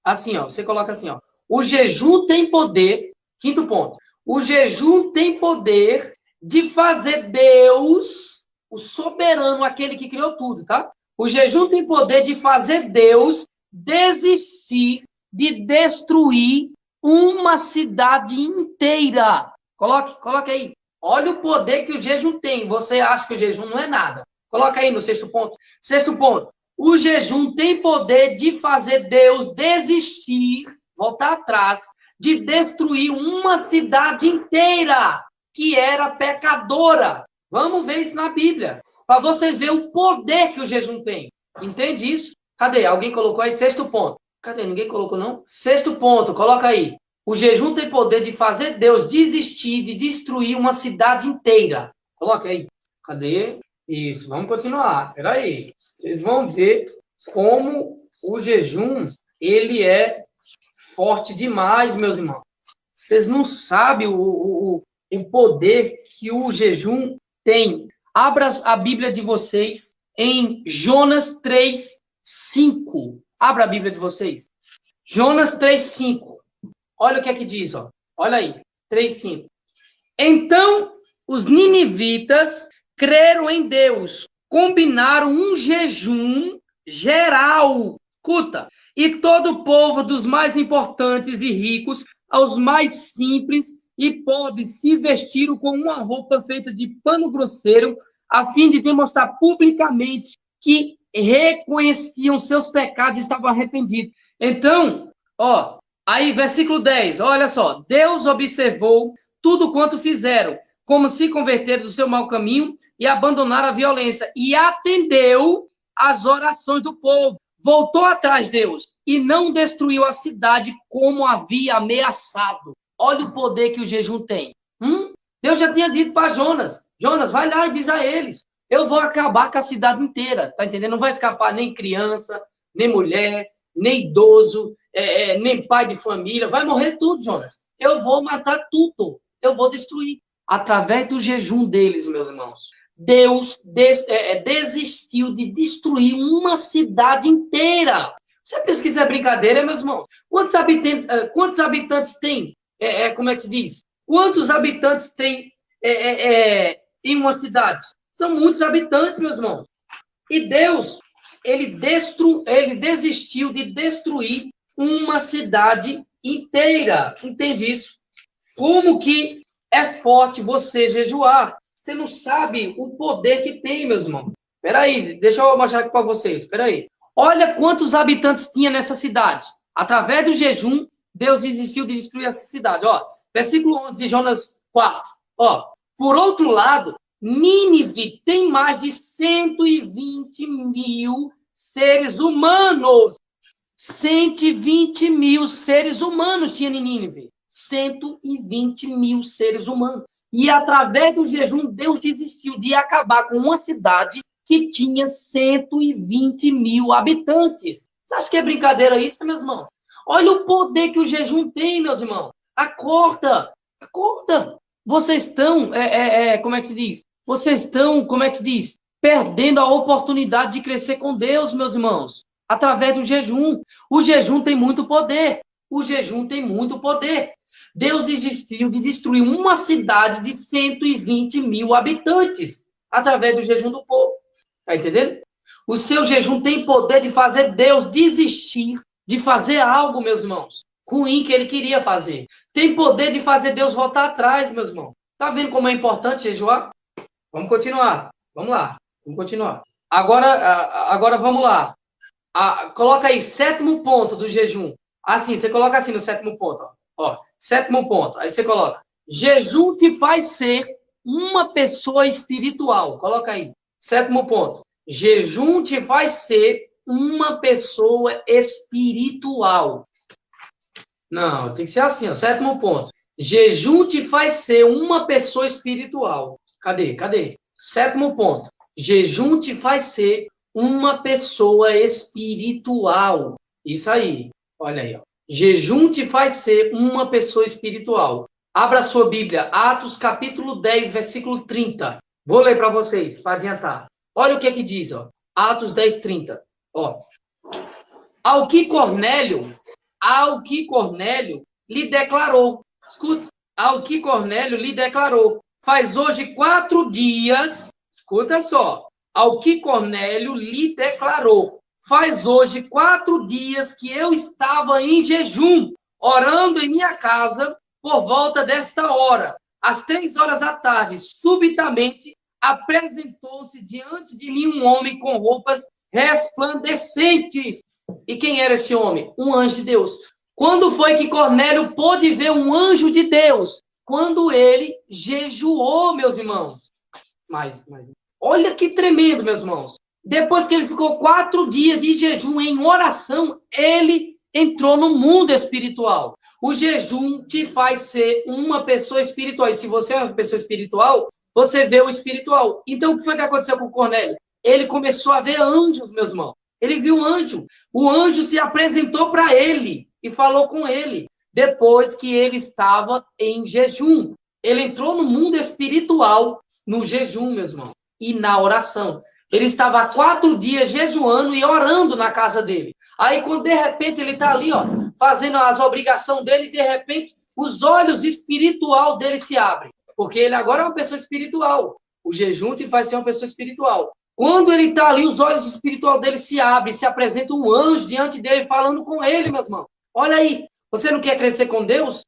Assim, ó. Você coloca assim, ó. O jejum tem poder. Quinto ponto. O jejum tem poder de fazer Deus, o soberano, aquele que criou tudo, tá? O jejum tem poder de fazer Deus desistir de destruir uma cidade inteira. Coloque aí. Olha o poder que o jejum tem. Você acha que o jejum não é nada. Coloca aí no sexto ponto. Sexto ponto. O jejum tem poder de fazer Deus desistir, voltar atrás, de destruir uma cidade inteira que era pecadora. Vamos ver isso na Bíblia. Para vocês verem o poder que o jejum tem. Entende isso? Cadê? Alguém colocou aí? Sexto ponto. Cadê? Ninguém colocou, não? Sexto ponto. Coloca aí. O jejum tem poder de fazer Deus desistir de destruir uma cidade inteira. Coloca aí. Cadê? Isso. Vamos continuar. Espera aí. Vocês vão ver como o jejum, ele é forte demais, meus irmãos. Vocês não sabem o poder que o jejum tem. Abra a Bíblia de vocês em Jonas 3:5. Abra a Bíblia de vocês. Jonas 3:5. Olha o que é que diz, ó. Olha aí, 3:5. Então, os ninivitas creram em Deus, combinaram um jejum geral. Escuta. E todo o povo, dos mais importantes e ricos, aos mais simples e pobres, se vestiram com uma roupa feita de pano grosseiro, a fim de demonstrar publicamente que reconheciam seus pecados e estavam arrependidos. Então, ó, aí versículo 10, olha só. Deus observou tudo quanto fizeram, como se converteram do seu mau caminho e abandonaram a violência, e atendeu às orações do povo. Voltou atrás, Deus, e não destruiu a cidade como havia ameaçado. Olha o poder que o jejum tem. Deus já tinha dito para Jonas. Jonas, vai lá e diz a eles. Eu vou acabar com a cidade inteira. Tá entendendo? Não vai escapar nem criança, nem mulher, nem idoso, nem pai de família. Vai morrer tudo, Jonas. Eu vou matar tudo. Eu vou destruir. Através do jejum deles, meus irmãos. Deus desistiu de destruir uma cidade inteira. Você pensa que isso é brincadeira, meus irmãos? Quantos habitantes tem? Como é que se diz? Quantos habitantes tem em uma cidade? São muitos habitantes, meus irmãos. E Deus, ele desistiu de destruir uma cidade inteira. Entende isso? Como que é forte você jejuar? Você não sabe o poder que tem, meus irmãos. Espera aí, deixa eu mostrar aqui para vocês. Espera aí. Olha quantos habitantes tinha nessa cidade. Através do jejum, Deus desistiu de destruir essa cidade. Ó, versículo 11 de Jonas 4. Ó, por outro lado, Nínive tem mais de 120 mil seres humanos. 120 mil seres humanos tinha em Nínive. 120 mil seres humanos. E através do jejum, Deus desistiu de acabar com uma cidade que tinha 120 mil habitantes. Você acha que é brincadeira isso, meus irmãos? Olha o poder que o jejum tem, meus irmãos. Acorda, acorda. Vocês estão, como é que se diz? Vocês estão, como é que se diz? Perdendo a oportunidade de crescer com Deus, meus irmãos. Através do jejum. O jejum tem muito poder. O jejum tem muito poder. Deus desistiu de destruir uma cidade de 120 mil habitantes através do jejum do povo. Está entendendo? O seu jejum tem poder de fazer Deus desistir de fazer algo, meus irmãos, ruim que ele queria fazer. Tem poder de fazer Deus voltar atrás, meus irmãos. Está vendo como é importante jejuar? Vamos continuar. Vamos lá. Vamos continuar. Agora vamos lá. Coloca aí, sétimo ponto do jejum. Assim, você coloca assim no sétimo ponto. Ó, sétimo ponto. Aí você coloca: jejum te faz ser uma pessoa espiritual. Coloca aí. Sétimo ponto. Jejum te faz ser uma pessoa espiritual. Não, tem que ser assim, ó. Sétimo ponto. Jejum te faz ser uma pessoa espiritual. Cadê? Cadê? Sétimo ponto. Jejum te faz ser uma pessoa espiritual. Isso aí. Olha aí, ó. Jejum te faz ser uma pessoa espiritual. Abra sua Bíblia, Atos capítulo 10, versículo 30. Vou ler para vocês, para adiantar. Olha o que que diz, ó. Atos 10, 30. Ó. Ao que Cornélio lhe declarou. Escuta. Ao que Cornélio lhe declarou. Faz hoje 4 dias. Escuta só. Ao que Cornélio lhe declarou. Faz hoje 4 dias que eu estava em jejum, orando em minha casa, por volta desta hora. Às 3 horas da tarde, subitamente, apresentou-se diante de mim um homem com roupas resplandecentes. E quem era esse homem? Um anjo de Deus. Quando foi que Cornélio pôde ver um anjo de Deus? Quando ele jejuou, meus irmãos. Mas olha que tremendo, meus irmãos. Depois que ele ficou 4 dias de jejum em oração, ele entrou no mundo espiritual. O jejum te faz ser uma pessoa espiritual. E se você é uma pessoa espiritual, você vê o espiritual. Então, o que foi que aconteceu com Cornélio? Ele começou a ver anjos, meus irmãos. Ele viu um anjo. O anjo se apresentou para ele e falou com ele. Depois que ele estava em jejum. Ele entrou no mundo espiritual, no jejum, meus irmãos. E na oração. Ele estava há 4 dias jejuando e orando na casa dele. Aí, quando de repente ele está ali, ó, fazendo as obrigações dele, de repente os olhos espiritual dele se abrem. Porque ele agora é uma pessoa espiritual. O jejum te faz ser uma pessoa espiritual. Quando ele está ali, os olhos espiritual dele se abrem, se apresenta um anjo diante dele, falando com ele, meus irmãos. Olha aí, você não quer crescer com Deus?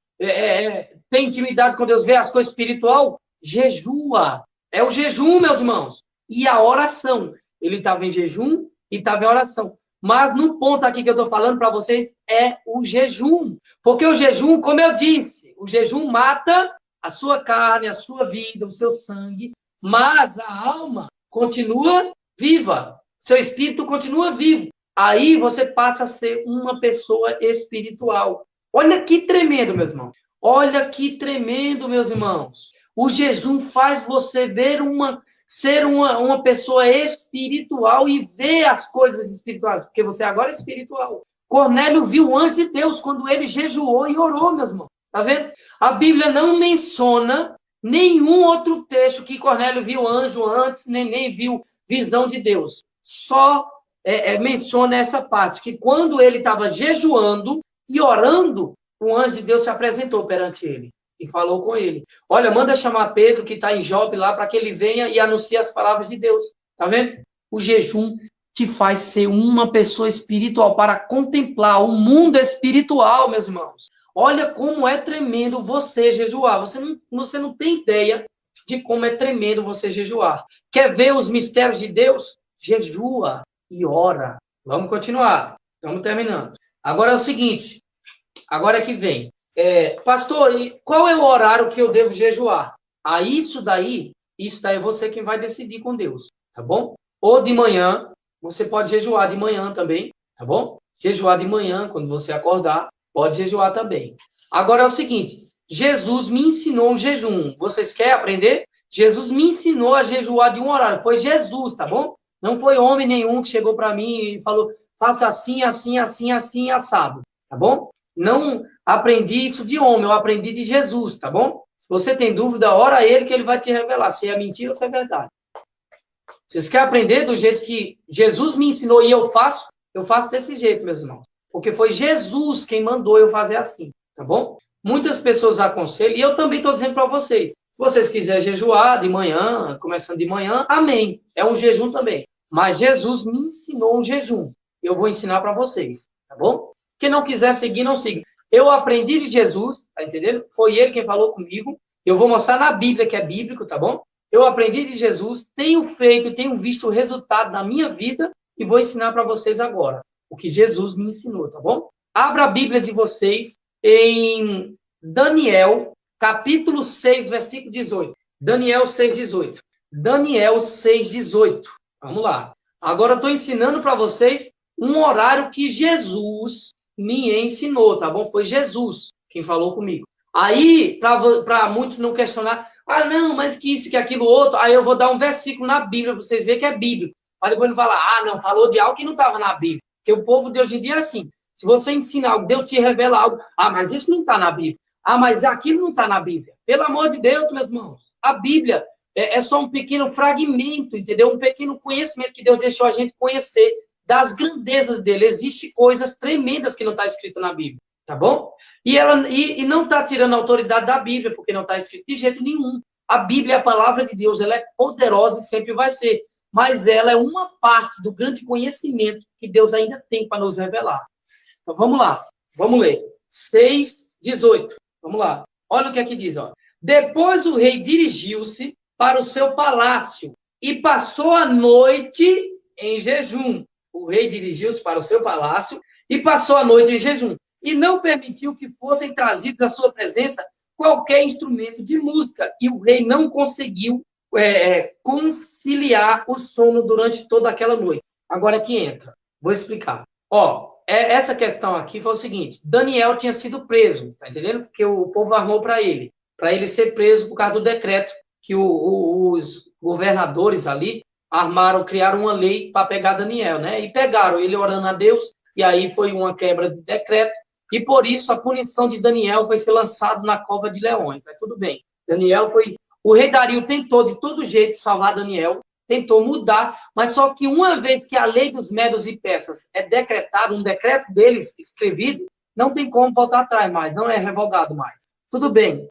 Tem intimidade com Deus, vê as coisas espiritual? Jejua. É o jejum, meus irmãos. E a oração. Ele estava em jejum e estava em oração. Mas no ponto aqui que eu estou falando para vocês é o jejum. Porque o jejum, como eu disse, o jejum mata a sua carne, a sua vida, o seu sangue, mas a alma continua viva. Seu espírito continua vivo. Aí você passa a ser uma pessoa espiritual. Olha que tremendo, meus irmãos. Olha que tremendo, meus irmãos. O jejum faz você ser uma pessoa espiritual e ver as coisas espirituais, porque você agora é espiritual. Cornélio viu o anjo de Deus quando ele jejuou e orou, meus irmãos. Tá vendo? A Bíblia não menciona nenhum outro texto que Cornélio viu anjo antes, nem viu visão de Deus. Só menciona essa parte, que quando ele estava jejuando e orando, o anjo de Deus se apresentou perante ele e falou com ele. Olha, manda chamar Pedro, que está em Jope lá, para que ele venha e anuncie as palavras de Deus. Tá vendo? O jejum te faz ser uma pessoa espiritual, para contemplar o mundo espiritual, meus irmãos. Olha como é tremendo você jejuar. Você não tem ideia de como é tremendo você jejuar. Quer ver os mistérios de Deus? Jejua e ora. Vamos continuar. Estamos terminando. Agora é o seguinte. Agora é que vem. Pastor, qual é o horário que eu devo jejuar? Isso daí é você quem vai decidir com Deus. Tá bom? Ou de manhã. Você pode jejuar de manhã também. Tá bom? Jejuar de manhã, quando você acordar. Pode jejuar também. Agora é o seguinte. Jesus me ensinou um jejum. Vocês querem aprender? Jesus me ensinou a jejuar de um horário. Foi Jesus, tá bom? Não foi homem nenhum que chegou para mim e falou, faça assim, assim, assim, assim, assado. Tá bom? Não aprendi isso de homem, eu aprendi de Jesus, tá bom? Se você tem dúvida, ora a ele que ele vai te revelar se é mentira ou se é verdade. Vocês querem aprender do jeito que Jesus me ensinou e eu faço desse jeito, meus irmãos. Porque foi Jesus quem mandou eu fazer assim, tá bom? Muitas pessoas aconselham, e eu também estou dizendo para vocês, se vocês quiserem jejuar de manhã, começando de manhã, amém. É um jejum também. Mas Jesus me ensinou um jejum. Eu vou ensinar para vocês, tá bom? Quem não quiser seguir, não siga. Eu aprendi de Jesus, tá entendendo? Foi ele quem falou comigo. Eu vou mostrar na Bíblia, que é bíblico, tá bom? Eu aprendi de Jesus, tenho feito, tenho visto o resultado na minha vida e vou ensinar para vocês agora o que Jesus me ensinou, tá bom? Abra a Bíblia de vocês em Daniel, capítulo 6, versículo 18. Daniel 6:18. Daniel 6:18. Vamos lá. Agora eu estou ensinando para vocês um horário que Jesus me ensinou, tá bom? Foi Jesus quem falou comigo. Aí, para muitos não questionar, não, mas que isso, que aquilo, outro, aí eu vou dar um versículo na Bíblia, para vocês verem que é Bíblia. Mas depois não falar, não, falou de algo que não estava na Bíblia. Porque o povo de hoje em dia é assim. Se você ensina algo, Deus te revela algo, mas isso não está na Bíblia. Mas aquilo não está na Bíblia. Pelo amor de Deus, meus irmãos, a Bíblia é só um pequeno fragmento, entendeu? Um pequeno conhecimento que Deus deixou a gente conhecer das grandezas dele. Existem coisas tremendas que não está escrito na Bíblia, tá bom? E não está tirando a autoridade da Bíblia, porque não está escrito de jeito nenhum. A Bíblia é a palavra de Deus, ela é poderosa e sempre vai ser. Mas ela é uma parte do grande conhecimento que Deus ainda tem para nos revelar. Então, vamos lá. Vamos ler. 6:18. Vamos lá. Olha o que aqui diz. Ó. Depois o rei dirigiu-se para o seu palácio e passou a noite em jejum. O rei dirigiu-se para o seu palácio e passou a noite em jejum. E não permitiu que fossem trazidos à sua presença qualquer instrumento de música. E o rei não conseguiu conciliar o sono durante toda aquela noite. Agora que entra. Vou explicar. Essa questão aqui foi o seguinte. Daniel tinha sido preso, tá entendendo? Porque o povo armou para ele ser preso por causa do decreto que os governadores ali criaram uma lei para pegar Daniel, né? E pegaram ele orando a Deus, e aí foi uma quebra de decreto, e por isso a punição de Daniel foi ser lançado na cova de leões. Mas tudo bem. O rei Dario tentou de todo jeito salvar Daniel, tentou mudar, mas só que uma vez que a lei dos medos e persas é decretada, um decreto deles escrevido, não tem como voltar atrás mais, não é revogado mais. Tudo bem.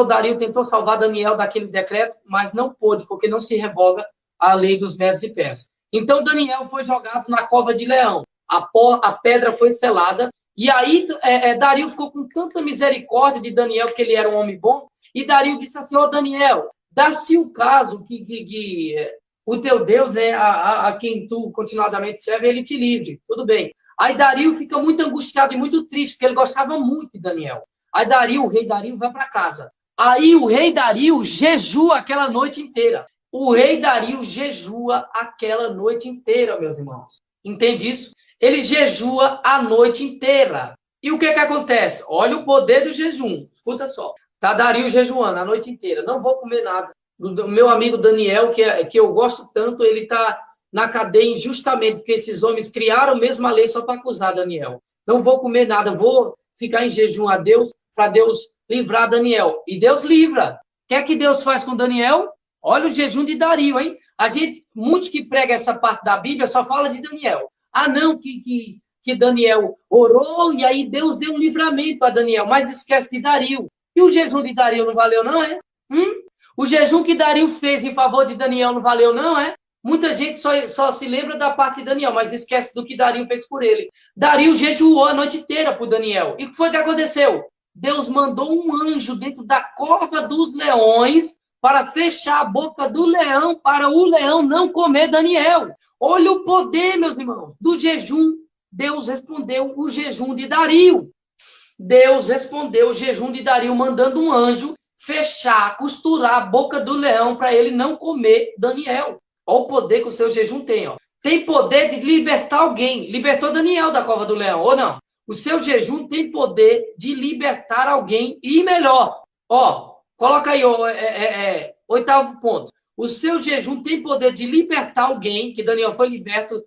Dario tentou salvar Daniel daquele decreto, mas não pôde, porque não se revoga a lei dos medos e persas. Então Daniel foi jogado na cova de leão, a pedra foi selada, e aí Dario ficou com tanta misericórdia de Daniel, porque ele era um homem bom, e Dario disse assim, Daniel, dá-se o caso que o teu Deus, né, a quem tu continuadamente serve, ele te livre, tudo bem. Aí Dario fica muito angustiado e muito triste, porque ele gostava muito de Daniel. Aí o rei Dario vai para casa. Aí o rei Dario jejua aquela noite inteira. O rei Dario jejua aquela noite inteira, meus irmãos. Entende isso? Ele jejua a noite inteira. E o que acontece? Olha o poder do jejum. Escuta só. Tá Dario jejuando a noite inteira. Não vou comer nada. Do meu amigo Daniel, que eu gosto tanto, ele está na cadeia injustamente, porque esses homens criaram mesmo a lei só para acusar Daniel. Não vou comer nada, vou ficar em jejum a Deus, para Deus livrar Daniel. E Deus livra. O que Deus faz com Daniel? Olha o jejum de Dario, hein? Muitos que pregam essa parte da Bíblia só fala de Daniel. Não, que Daniel orou e aí Deus deu um livramento a Daniel, mas esquece de Dario. E o jejum de Dario não valeu, não, é? O jejum que Dario fez em favor de Daniel não valeu, não, é? Muita gente só se lembra da parte de Daniel, mas esquece do que Dario fez por ele. Dario jejuou a noite inteira por Daniel. E o que foi que aconteceu? Deus mandou um anjo dentro da cova dos leões para fechar a boca do leão, para o leão não comer Daniel. Olha o poder, meus irmãos, do jejum. Deus respondeu o jejum de Dario. Deus respondeu o jejum de Dario, mandando um anjo fechar, costurar a boca do leão para ele não comer Daniel. Olha o poder que o seu jejum tem. Ó. Tem poder de libertar alguém. Libertou Daniel da cova do leão, ou não? O seu jejum tem poder de libertar alguém e melhor. Coloca aí, 8º ponto. O seu jejum tem poder de libertar alguém, que Daniel foi liberto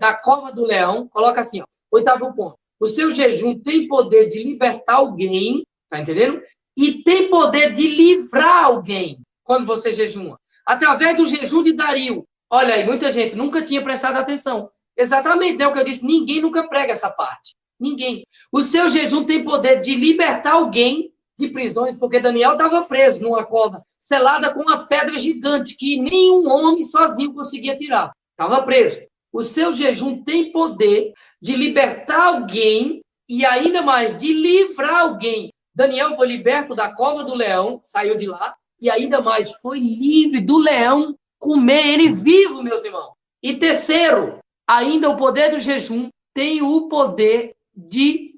da cova do leão. Coloca assim, 8º ponto. O seu jejum tem poder de libertar alguém, tá entendendo? E tem poder de livrar alguém quando você jejuma. Através do jejum de Dario. Olha aí, muita gente nunca tinha prestado atenção. Exatamente, né? O que eu disse, ninguém nunca prega essa parte. Ninguém. O seu jejum tem poder de libertar alguém de prisões, porque Daniel estava preso numa cova, selada com uma pedra gigante que nenhum homem sozinho conseguia tirar. Estava preso. O seu jejum tem poder de libertar alguém e ainda mais de livrar alguém. Daniel foi liberto da cova do leão, saiu de lá, e ainda mais foi livre do leão comer ele vivo, meus irmãos. E terceiro, ainda o poder do jejum tem o poder de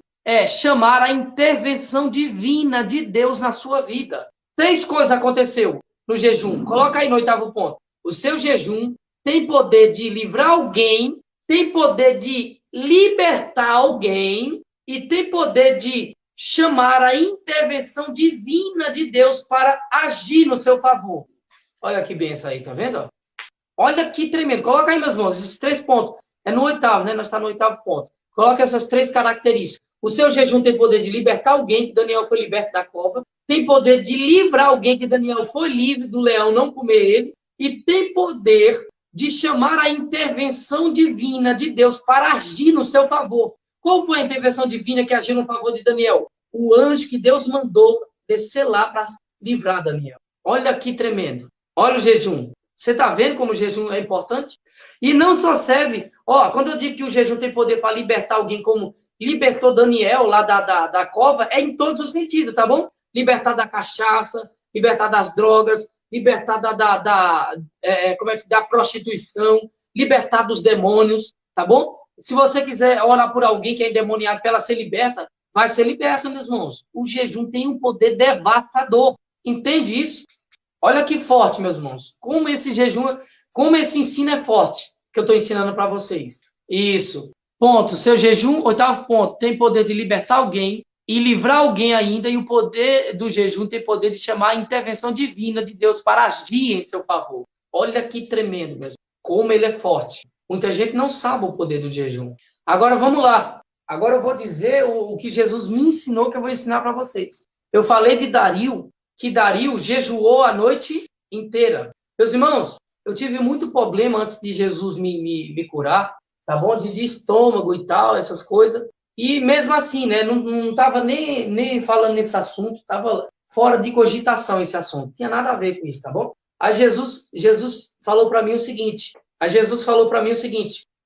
chamar a intervenção divina de Deus na sua vida. 3 coisas aconteceu no jejum. Coloca aí no 8º ponto. O seu jejum tem poder de livrar alguém, tem poder de libertar alguém e tem poder de chamar a intervenção divina de Deus para agir no seu favor. Olha que benção aí, tá vendo? Olha que tremendo. Coloca aí, meus irmãos, esses 3 pontos. É no 8º, né? Nós estamos no 8º ponto. Coloca essas 3 características. O seu jejum tem poder de libertar alguém, que Daniel foi liberto da cova. Tem poder de livrar alguém, que Daniel foi livre do leão não comer ele. E tem poder de chamar a intervenção divina de Deus para agir no seu favor. Qual foi a intervenção divina que agiu no favor de Daniel? O anjo que Deus mandou descer lá para livrar Daniel. Olha que tremendo. Olha o jejum. Você está vendo como o jejum é importante? E não só serve... quando eu digo que o jejum tem poder para libertar alguém, como libertou Daniel lá da cova, é em todos os sentidos, tá bom? Libertar da cachaça, libertar das drogas, libertar da prostituição, libertar dos demônios, tá bom? Se você quiser orar por alguém que é endemoniado para ela ser liberta, vai ser liberta, meus irmãos. O jejum tem um poder devastador. Entende isso? Olha que forte, meus irmãos. Como esse jejum, como esse ensino é forte, que eu estou ensinando para vocês. Isso. Ponto. Seu jejum, 8º ponto, tem poder de libertar alguém e livrar alguém ainda, e o poder do jejum tem poder de chamar a intervenção divina de Deus para agir em seu favor. Olha que tremendo, meus irmãos. Como ele é forte. Muita gente não sabe o poder do jejum. Agora, vamos lá. Agora eu vou dizer o que Jesus me ensinou, que eu vou ensinar para vocês. Eu falei de Dario, que Dario jejuou a noite inteira. Meus irmãos, eu tive muito problema antes de Jesus me curar, tá bom? De estômago e tal, essas coisas. E mesmo assim, né? Não estava nem falando nesse assunto, estava fora de cogitação esse assunto. Não tinha nada a ver com isso, tá bom? Aí Jesus falou para mim o seguinte.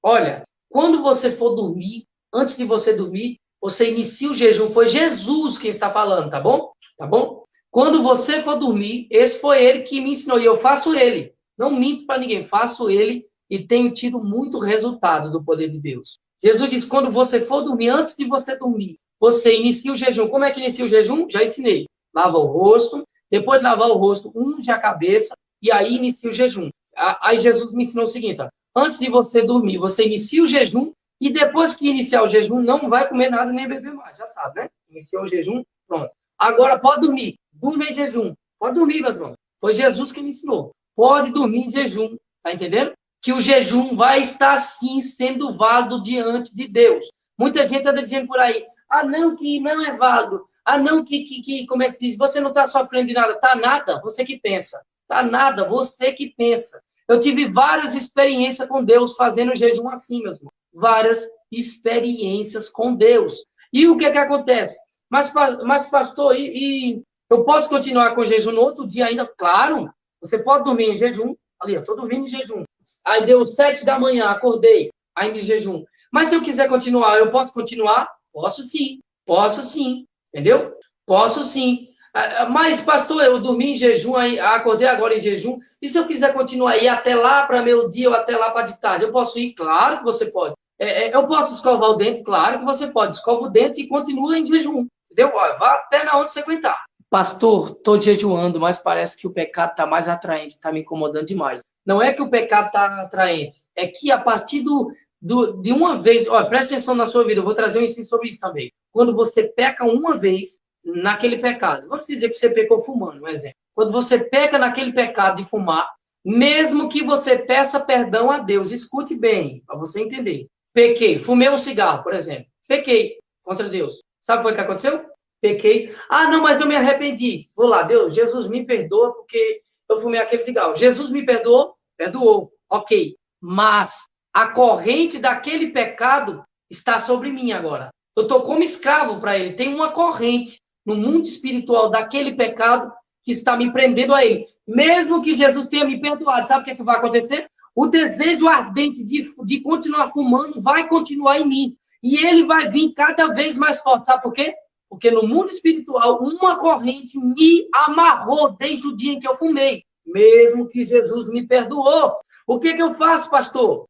Olha, quando você for dormir, antes de você dormir, você inicia o jejum. Foi Jesus quem está falando, tá bom? Tá bom? Quando você for dormir, esse foi ele que me ensinou. E eu faço ele. Não minto para ninguém. Faço ele e tenho tido muito resultado do poder de Deus. Jesus diz, quando você for dormir, antes de você dormir, você inicia o jejum. Como é que inicia o jejum? Já ensinei. Lava o rosto. Depois de lavar o rosto, unge a cabeça. E aí inicia o jejum. Aí Jesus me ensinou o seguinte, ó. Antes de você dormir, você inicia o jejum. E depois que iniciar o jejum, não vai comer nada nem beber mais. Já sabe, né? Iniciou o jejum, pronto. Agora pode dormir. Durma em jejum. Pode dormir, meus irmãos. Foi Jesus que me ensinou. Pode dormir em jejum. Tá entendendo? Que o jejum vai estar, sim, sendo válido diante de Deus. Muita gente está dizendo por aí, não, que não é válido. Não, que como é que se diz? Você não está sofrendo de nada. Tá nada, você que pensa. Tá nada, você que pensa. Eu tive várias experiências com Deus fazendo jejum assim, meus irmãos. Várias experiências com Deus. E o que é que acontece? Mas pastor, e eu posso continuar com jejum no outro dia ainda? Claro, você pode dormir em jejum. Ali, eu estou dormindo em jejum. Aí deu 7 da manhã, acordei, ainda em jejum. Mas se eu quiser continuar, eu posso continuar? Posso sim, entendeu? Posso sim. Mas, pastor, eu dormi em jejum, acordei agora em jejum, e se eu quiser continuar aí até lá para meu dia ou até lá para de tarde, eu posso ir? Claro que você pode. Eu posso escovar o dente? Claro que você pode. Escova o dente e continua em jejum, entendeu? Vá até na onde você aguentar. Pastor, estou jejuando, mas parece que o pecado está mais atraente, está me incomodando demais. Não é que o pecado está atraente, é que a partir de uma vez, presta atenção na sua vida, eu vou trazer um ensino sobre isso também. Quando você peca uma vez naquele pecado, vamos dizer que você pecou fumando, um exemplo. Quando você peca naquele pecado de fumar, mesmo que você peça perdão a Deus, escute bem, para você entender. Pequei, fumei um cigarro, por exemplo. Pequei contra Deus. Sabe o que aconteceu? Pequei. Não, mas eu me arrependi. Vou lá, Deus, Jesus me perdoa porque eu fumei aquele cigarro. Jesus me perdoou? Perdoou. Ok. Mas a corrente daquele pecado está sobre mim agora. Eu estou como escravo para ele. Tem uma corrente no mundo espiritual daquele pecado que está me prendendo a ele. Mesmo que Jesus tenha me perdoado, sabe o que vai acontecer? O desejo ardente de continuar fumando vai continuar em mim. E ele vai vir cada vez mais forte. Sabe por quê? Porque no mundo espiritual, uma corrente me amarrou desde o dia em que eu fumei. Mesmo que Jesus me perdoou. O que eu faço, pastor?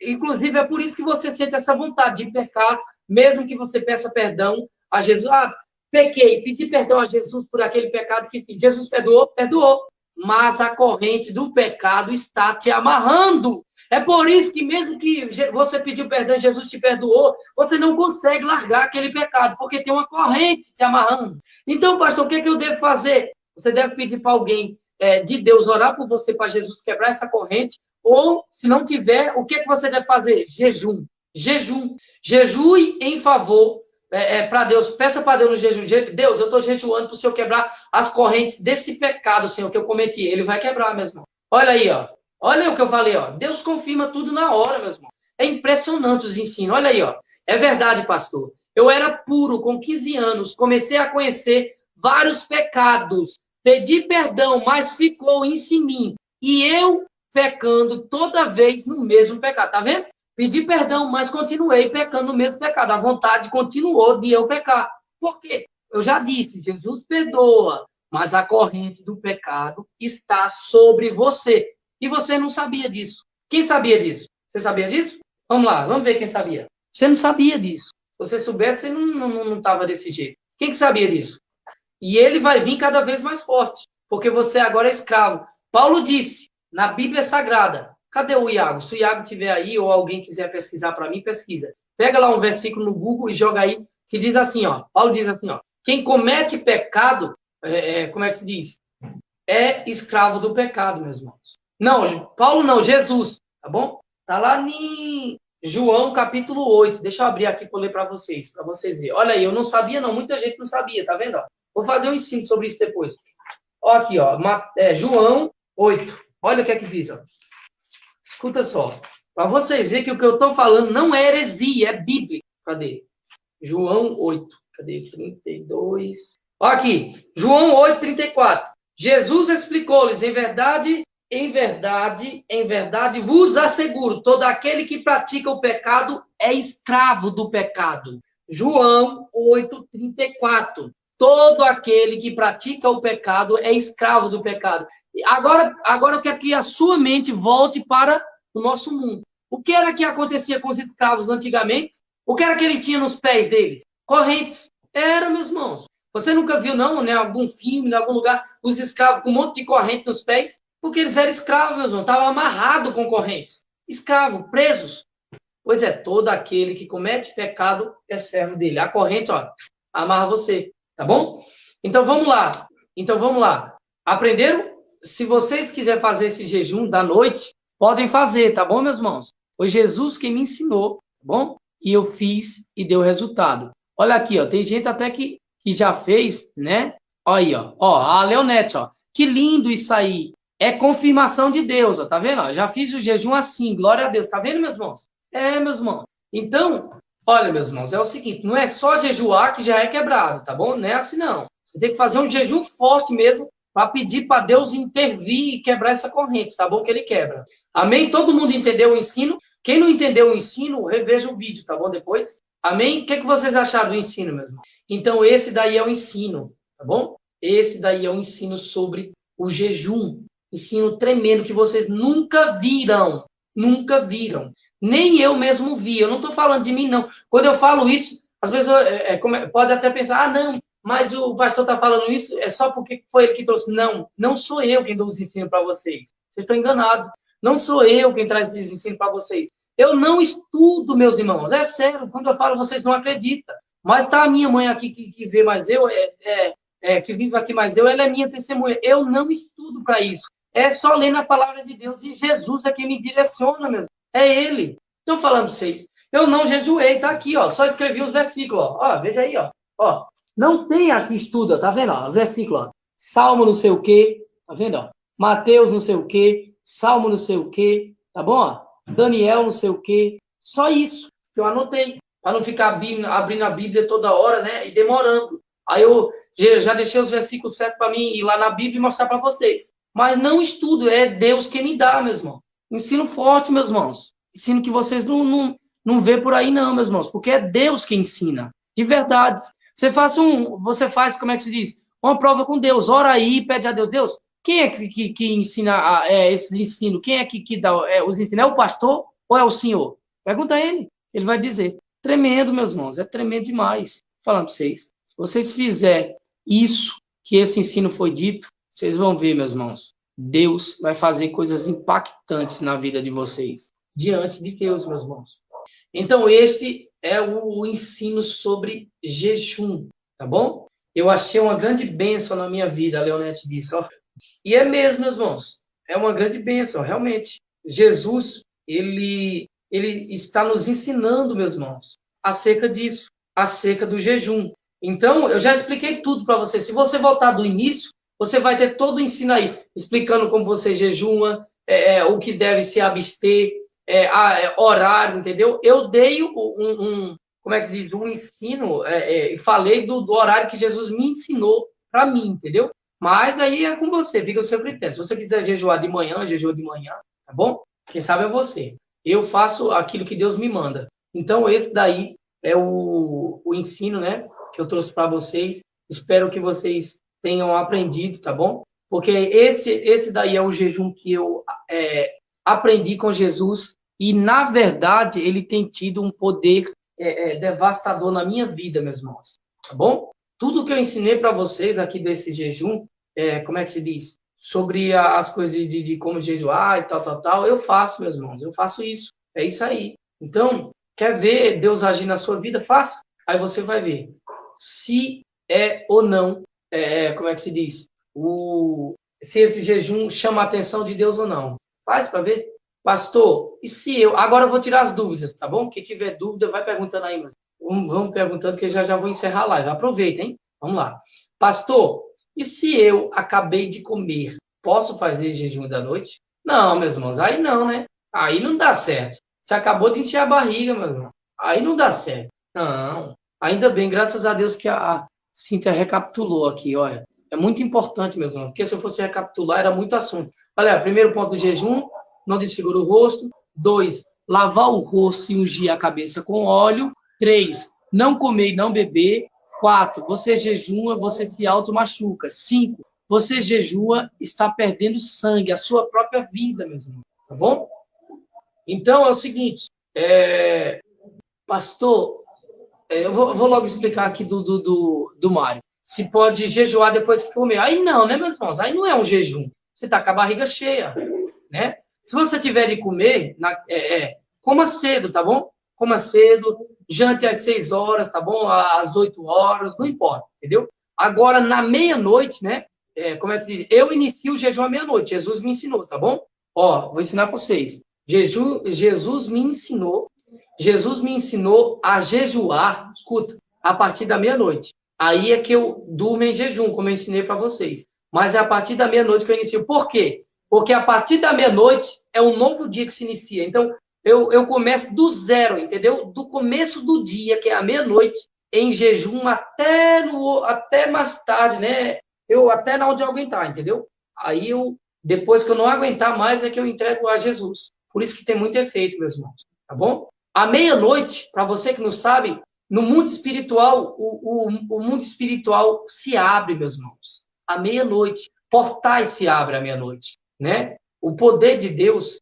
Inclusive, é por isso que você sente essa vontade de pecar mesmo que você peça perdão a Jesus. Ah, pequei, pedi perdão a Jesus por aquele pecado que fiz. Jesus perdoou? Perdoou. Mas a corrente do pecado está te amarrando. É por isso que mesmo que você pediu perdão e Jesus te perdoou, você não consegue largar aquele pecado, porque tem uma corrente te amarrando. Então, pastor, o que é que eu devo fazer? Você deve pedir para alguém de Deus orar por você, para Jesus quebrar essa corrente, ou, se não tiver, o que é que você deve fazer? Jejum. Jejum. Jejue em favor para Deus. Peça para Deus no jejum. Deus, eu estou jejuando para o Senhor quebrar as correntes desse pecado, Senhor, que eu cometi. Ele vai quebrar, meu irmão. Olha aí, ó. Olha o que eu falei, ó. Deus confirma tudo na hora, meu irmão. É impressionante os ensinos. Olha aí, ó. É verdade, pastor. Eu era puro com 15 anos. Comecei a conhecer vários pecados. Pedi perdão, mas ficou em mim. E eu pecando toda vez no mesmo pecado. Tá vendo? Pedi perdão, mas continuei pecando no mesmo pecado. A vontade continuou de eu pecar. Por quê? Eu já disse, Jesus perdoa, mas a corrente do pecado está sobre você. E você não sabia disso. Quem sabia disso? Você sabia disso? Vamos lá, vamos ver quem sabia. Você não sabia disso. Se você soubesse, você não estava desse jeito. Quem que sabia disso? E ele vai vir cada vez mais forte, porque você agora é escravo. Paulo disse, na Bíblia Sagrada, cadê o Iago? Se o Iago estiver aí, ou alguém quiser pesquisar para mim, pesquisa. Pega lá um versículo no Google e joga aí, que diz assim, ó. Paulo diz assim, ó. Quem comete pecado, como é que se diz? É escravo do pecado, meus irmãos. Não, Paulo não, Jesus, tá bom? Tá lá em João, capítulo 8. Deixa eu abrir aqui para ler para vocês verem. Olha aí, eu não sabia não, muita gente não sabia, tá vendo? Vou fazer um ensino sobre isso depois. Ó, aqui, ó, João 8. Olha o que é que diz, ó. Escuta só. Para vocês verem que o que eu estou falando não é heresia, é bíblico. Cadê? João 8. Cadê? 32. Ó aqui. João 8, 34. Jesus explicou-lhes, em verdade, vos asseguro, todo aquele que pratica o pecado é escravo do pecado. João 8, 34. Todo aquele que pratica o pecado é escravo do pecado. Agora eu quero que a sua mente volte para o nosso mundo. O que era que acontecia com os escravos antigamente? O que era que eles tinham nos pés deles? Correntes. Era, meus irmãos. Você nunca viu, não, né? Algum filme, em algum lugar, os escravos com um monte de corrente nos pés? Porque eles eram escravos, meus irmãos. Estavam amarrados com correntes. Escravos, presos. Pois é, todo aquele que comete pecado é servo dele. A corrente, ó, amarra você. Tá bom? Então, vamos lá. Aprenderam? Se vocês quiserem fazer esse jejum da noite, podem fazer, tá bom, meus irmãos? Foi Jesus quem me ensinou, tá bom? E eu fiz e deu resultado. Olha aqui, ó, tem gente até que já fez, né? Olha aí, ó. Ó, a Leonete, ó. Que lindo isso aí. É confirmação de Deus, ó, tá vendo? Ó, já fiz o jejum assim, glória a Deus. Tá vendo, meus irmãos? Meus irmãos. Então, olha, meus irmãos, é o seguinte, não é só jejuar que já é quebrado, tá bom? Não é assim, não. Você tem que fazer um jejum forte mesmo para pedir para Deus intervir e quebrar essa corrente, tá bom? Que ele quebra. Amém? Todo mundo entendeu o ensino? Quem não entendeu o ensino, reveja o vídeo, tá bom? Depois. Amém? O que vocês acharam do ensino, meu irmão? Então, esse daí é o ensino, tá bom? Esse daí é o ensino sobre o jejum. Ensino tremendo que vocês nunca viram. Nunca viram. Nem eu mesmo vi. Eu não estou falando de mim, não. Quando eu falo isso, as pessoas podem até pensar, não, mas o pastor está falando isso é só porque foi ele que trouxe. Não, não sou eu quem dou os ensinos para vocês. Vocês estão enganados. Não sou eu quem traz esses ensinos para vocês. Eu não estudo, meus irmãos. É sério, quando eu falo, vocês não acreditam. Mas está a minha mãe aqui que vê mais eu, que vive aqui mais eu, ela é minha testemunha. Eu não estudo para isso. É só ler na palavra de Deus. E Jesus é quem me direciona, meu. É ele. Estou falando para vocês. Eu não jejuei, tá aqui, ó. Só escrevi os versículos, ó. Ó, veja aí, ó. Não tem aqui estudo, tá vendo? Ó, os versículos, ó. Salmo não sei o quê, tá vendo? Ó? Mateus não sei o quê, Salmo não sei o quê, tá bom? Ó? Daniel não sei o quê. Só isso que eu anotei. Para não ficar abrindo a Bíblia toda hora, né? E demorando. Aí eu já deixei os versículos certos para mim ir lá na Bíblia e mostrar para vocês. Mas não estudo, é Deus quem me dá, meus irmãos. Ensino forte, meus irmãos. Ensino que vocês não vê por aí, não, meus irmãos. Porque é Deus quem ensina. De verdade. Você faz, como é que se diz? Uma prova com Deus. Ora aí, pede a Deus. Deus, quem é que ensina esses ensinos? Quem é que dá os ensinos? É o pastor ou é o senhor? Pergunta a ele. Ele vai dizer. Tremendo, meus irmãos, é tremendo demais. Falando para vocês, se vocês fizerem isso, que esse ensino foi dito, vocês vão ver, meus irmãos, Deus vai fazer coisas impactantes na vida de vocês, diante de Deus, meus irmãos. Então, este é o ensino sobre jejum, tá bom? Eu achei uma grande bênção na minha vida, a Leonete disse. Ó. E é mesmo, meus irmãos, é uma grande bênção, realmente. Jesus, ele está nos ensinando, meus irmãos, acerca disso, acerca do jejum. Então, eu já expliquei tudo para você. Se você voltar do início, você vai ter todo o ensino aí, explicando como você jejuma, o que deve se abster, horário, entendeu? Eu dei como é que se diz, um ensino, e falei do horário que Jesus me ensinou para mim, entendeu? Mas aí é com você, fica o seu critério. Se você quiser jejuar de manhã, jejua de manhã, tá bom? Quem sabe é você. Eu faço aquilo que Deus me manda. Então, esse daí é o ensino, né, que eu trouxe para vocês. Espero que vocês tenham aprendido, tá bom? Porque esse daí é o jejum que eu aprendi com Jesus e, na verdade, ele tem tido um poder devastador na minha vida, meus irmãos, tá bom? Tudo que eu ensinei para vocês aqui desse jejum, como é que se diz? Sobre as coisas de como jejuar e tal, eu faço, meus irmãos, eu faço isso. É isso aí. Então, quer ver Deus agir na sua vida? Faça. Aí você vai ver se é ou não, como é que se diz? Se esse jejum chama a atenção de Deus ou não. Faz para ver. Pastor, e se eu... Agora eu vou tirar as dúvidas, tá bom? Quem tiver dúvida, vai perguntando aí. Mas vamos perguntando, que já vou encerrar a live. Aproveita, hein? Vamos lá. Pastor, e se eu acabei de comer, posso fazer jejum da noite? Não, meus irmãos, aí não, né? Aí não dá certo. Você acabou de encher a barriga, meus irmãos. Aí não dá certo. Não. Ainda bem, graças a Deus que a Cíntia recapitulou aqui, olha. É muito importante, meus irmãos, porque se eu fosse recapitular, era muito assunto. Olha, primeiro ponto do jejum, não desfigura o rosto. 2, lavar o rosto e ungir a cabeça com óleo. 3, não comer e não beber. 4, você jejua, você se auto-machuca. 5, você jejua, está perdendo sangue, a sua própria vida, meus irmãos. Tá bom? Então, é o seguinte, pastor, eu vou logo explicar aqui do Mário. Se pode jejuar depois que comer. Aí não, né, meus irmãos? Aí não é um jejum. Você está com a barriga cheia, né? Se você tiver de comer, coma cedo, tá bom? Coma cedo, jante às 6 horas, tá bom? Às 8 horas, não importa, entendeu? Agora, na meia-noite, né? Como é que se diz? Eu inicio o jejum à meia-noite. Jesus me ensinou, tá bom? Ó, vou ensinar para vocês. Jesus me ensinou a jejuar, escuta, a partir da meia-noite. Aí é que eu durmo em jejum, como eu ensinei para vocês. Mas é a partir da meia-noite que eu inicio. Por quê? Porque a partir da meia-noite é um novo dia que se inicia. Então, eu começo do zero, entendeu? Do começo do dia, que é a meia-noite, em jejum até mais tarde, né? Até na onde eu aguentar, entendeu? Aí depois que eu não aguentar mais, é que eu entrego a Jesus. Por isso que tem muito efeito, meus irmãos. Tá bom? À meia-noite, para você que não sabe, no mundo espiritual, o mundo espiritual se abre, meus irmãos. À meia-noite. Portais se abrem à meia-noite, né? O poder de Deus,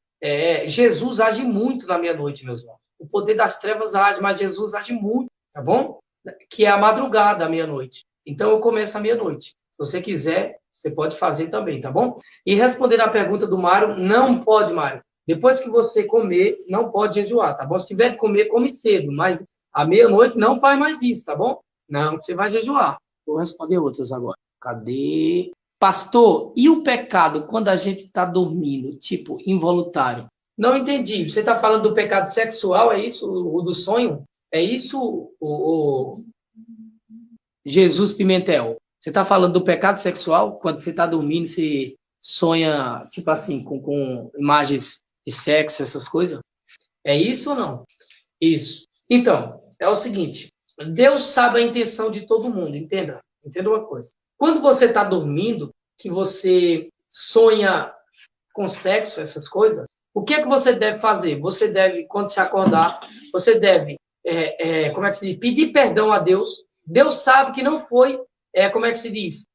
Jesus age muito na meia-noite, meus irmãos. O poder das trevas age, mas Jesus age muito, tá bom? Que é a madrugada, à meia-noite. Então, eu começo à meia-noite. Se você quiser, você pode fazer também, tá bom? E respondendo à pergunta do Mário, não pode, Mário. Depois que você comer, não pode jejuar, tá bom? Se tiver de comer, come cedo, mas à meia-noite não faz mais isso, tá bom? Não, você vai jejuar. Vou responder outros agora. Cadê? Pastor, e o pecado quando a gente está dormindo, tipo, involuntário? Não entendi. Você está falando do pecado sexual, é isso? O do sonho? É isso, o Jesus Pimentel? Você está falando do pecado sexual? Quando você está dormindo, você sonha, tipo assim, com imagens de sexo, essas coisas? É isso ou não? Isso. Então, é o seguinte. Deus sabe a intenção de todo mundo, entenda. Entenda uma coisa. Quando você está dormindo, que você sonha com sexo, essas coisas, o que é que você deve fazer? Você deve, quando se acordar, você deve, como é que se diz? Pedir perdão a Deus. Deus sabe que não foi, como é que se diz?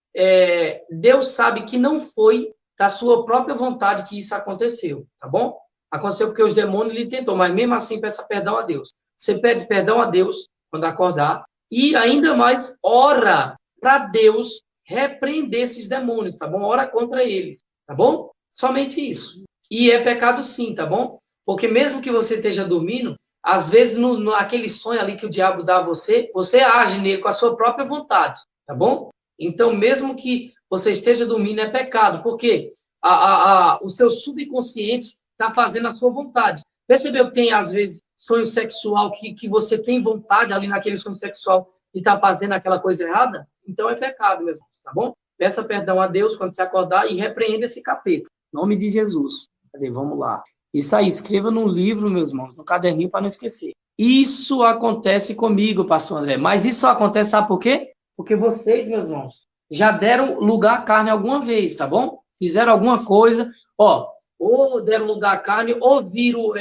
Deus sabe que não foi da sua própria vontade que isso aconteceu, tá bom? Aconteceu porque os demônios lhe tentou, mas mesmo assim peça perdão a Deus. você pede perdão a Deus quando acordar e ainda mais ora para Deus repreender esses demônios, tá bom? Ora contra eles, tá bom? Somente isso. E é pecado sim, tá bom? Porque mesmo que você esteja dormindo, às vezes aquele sonho ali que o diabo dá a você, você age nele com a sua própria vontade, tá bom? Então, mesmo que você esteja dormindo, é pecado, porque o seu subconsciente está fazendo a sua vontade. Percebeu que tem, às vezes, sonho sexual que você tem vontade ali naquele sonho sexual e está fazendo aquela coisa errada? Então é pecado mesmo, tá bom? Peça perdão a Deus quando você acordar e repreenda esse capeta. Em nome de Jesus. Cadê? Vamos lá. Isso aí, escreva no livro, meus irmãos, no caderninho para não esquecer. Isso acontece comigo, pastor André. Mas isso acontece, sabe por quê? Porque vocês, meus irmãos, já deram lugar à carne alguma vez, tá bom? Fizeram alguma coisa, ou deram lugar à carne, ou viram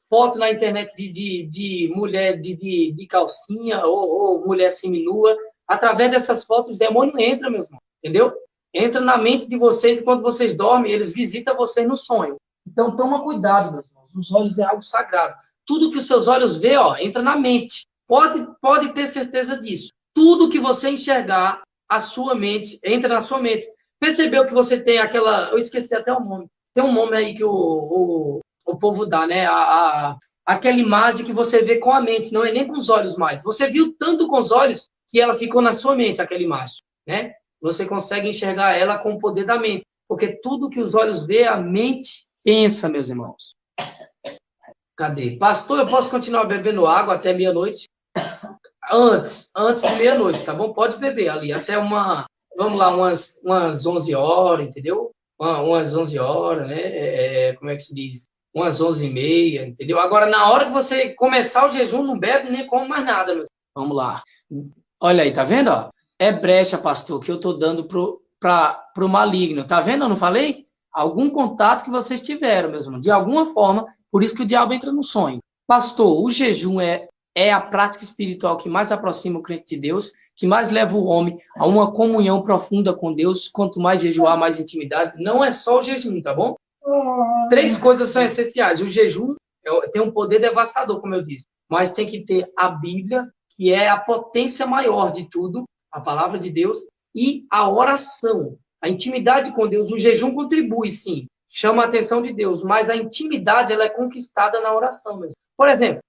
foto na internet de mulher de calcinha, ou mulher seminua. Através dessas fotos, o demônio entra, meu irmão, entendeu? Entra na mente de vocês e quando vocês dormem, eles visitam vocês no sonho. Então, toma cuidado, meus irmãos. Os olhos é algo sagrado. Tudo que os seus olhos vê, entra na mente. Pode ter certeza disso. Tudo que você enxergar, a sua mente, entra na sua mente. Percebeu que você tem aquela... Eu esqueci até o nome. Tem um nome aí que o povo dá, né? Aquela imagem que você vê com a mente, não é nem com os olhos mais. Você viu tanto com os olhos que ela ficou na sua mente, aquela imagem, né? Você consegue enxergar ela com o poder da mente. Porque tudo que os olhos vê, a mente pensa, meus irmãos. Cadê? Pastor, eu posso continuar bebendo água até meia-noite? Antes de meia-noite, tá bom? Pode beber ali até vamos lá, umas 11 horas, entendeu? Umas 11 horas, né? Como é que se diz? Umas 11h30, entendeu? Agora, na hora que você começar o jejum, não bebe nem come mais nada, meu. Vamos lá. Olha aí, tá vendo? Ó? É brecha, pastor, que eu tô dando pro maligno. Tá vendo? Eu não falei? Algum contato que vocês tiveram, meus irmãos. De alguma forma, por isso que o diabo entra no sonho. Pastor, o jejum é a prática espiritual que mais aproxima o crente de Deus, que mais leva o homem a uma comunhão profunda com Deus. Quanto mais jejuar, mais intimidade. Não é só o jejum, tá bom? 3 coisas são essenciais. O jejum tem um poder devastador, como eu disse. Mas tem que ter a Bíblia, que é a potência maior de tudo, a palavra de Deus, e a oração. A intimidade com Deus. O jejum contribui, sim. Chama a atenção de Deus. Mas a intimidade, ela é conquistada na oração mesmo. Por exemplo,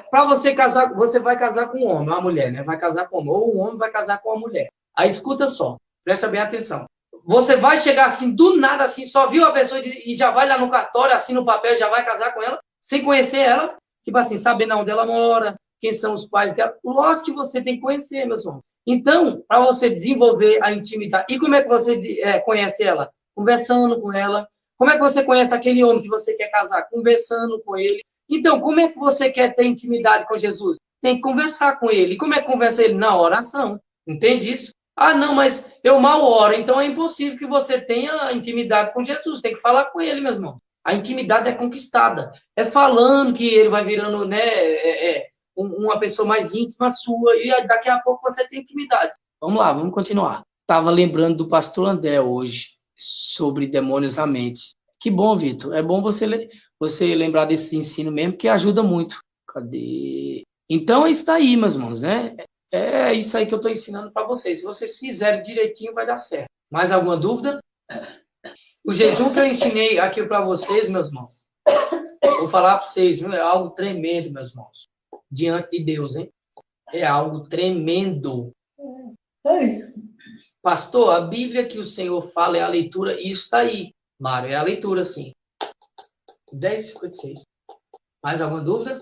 para você casar, você vai casar com um homem, uma mulher, né? Vai casar com um homem, ou um homem vai casar com uma mulher. Aí escuta só, presta bem atenção. Você vai chegar assim, do nada, assim, só viu a pessoa e já vai lá no cartório, assina o papel, já vai casar com ela, sem conhecer ela, tipo assim, sabendo onde ela mora, quem são os pais dela. Lógico que você tem que conhecer, meus irmãos. Então, para você desenvolver a intimidade, e como é que você conhece ela? Conversando com ela. Como é que você conhece aquele homem que você quer casar? Conversando com ele. Então, como é que você quer ter intimidade com Jesus? Tem que conversar com ele. E como é que conversa ele? Na oração. Entende isso? Ah, não, mas eu mal oro. Então é impossível que você tenha intimidade com Jesus. Tem que falar com ele, meu irmão. A intimidade é conquistada. É falando que ele vai virando, né, uma pessoa mais íntima sua. E daqui a pouco você tem intimidade. Vamos lá, vamos continuar. Estava lembrando do pastor André hoje, sobre demônios na mente. Que bom, Vitor. É bom você lembrar desse ensino mesmo, que ajuda muito. Cadê? Então, é isso daí, meus irmãos, né? É isso aí que eu estou ensinando para vocês. Se vocês fizerem direitinho, vai dar certo. Mais alguma dúvida? O jejum que eu ensinei aqui para vocês, meus irmãos, vou falar para vocês, viu? É algo tremendo, meus irmãos. Diante de Deus, hein? É algo tremendo. Pastor, a Bíblia que o Senhor fala é a leitura, e isso está aí, Mário, é a leitura, sim. 10h56. Mais alguma dúvida?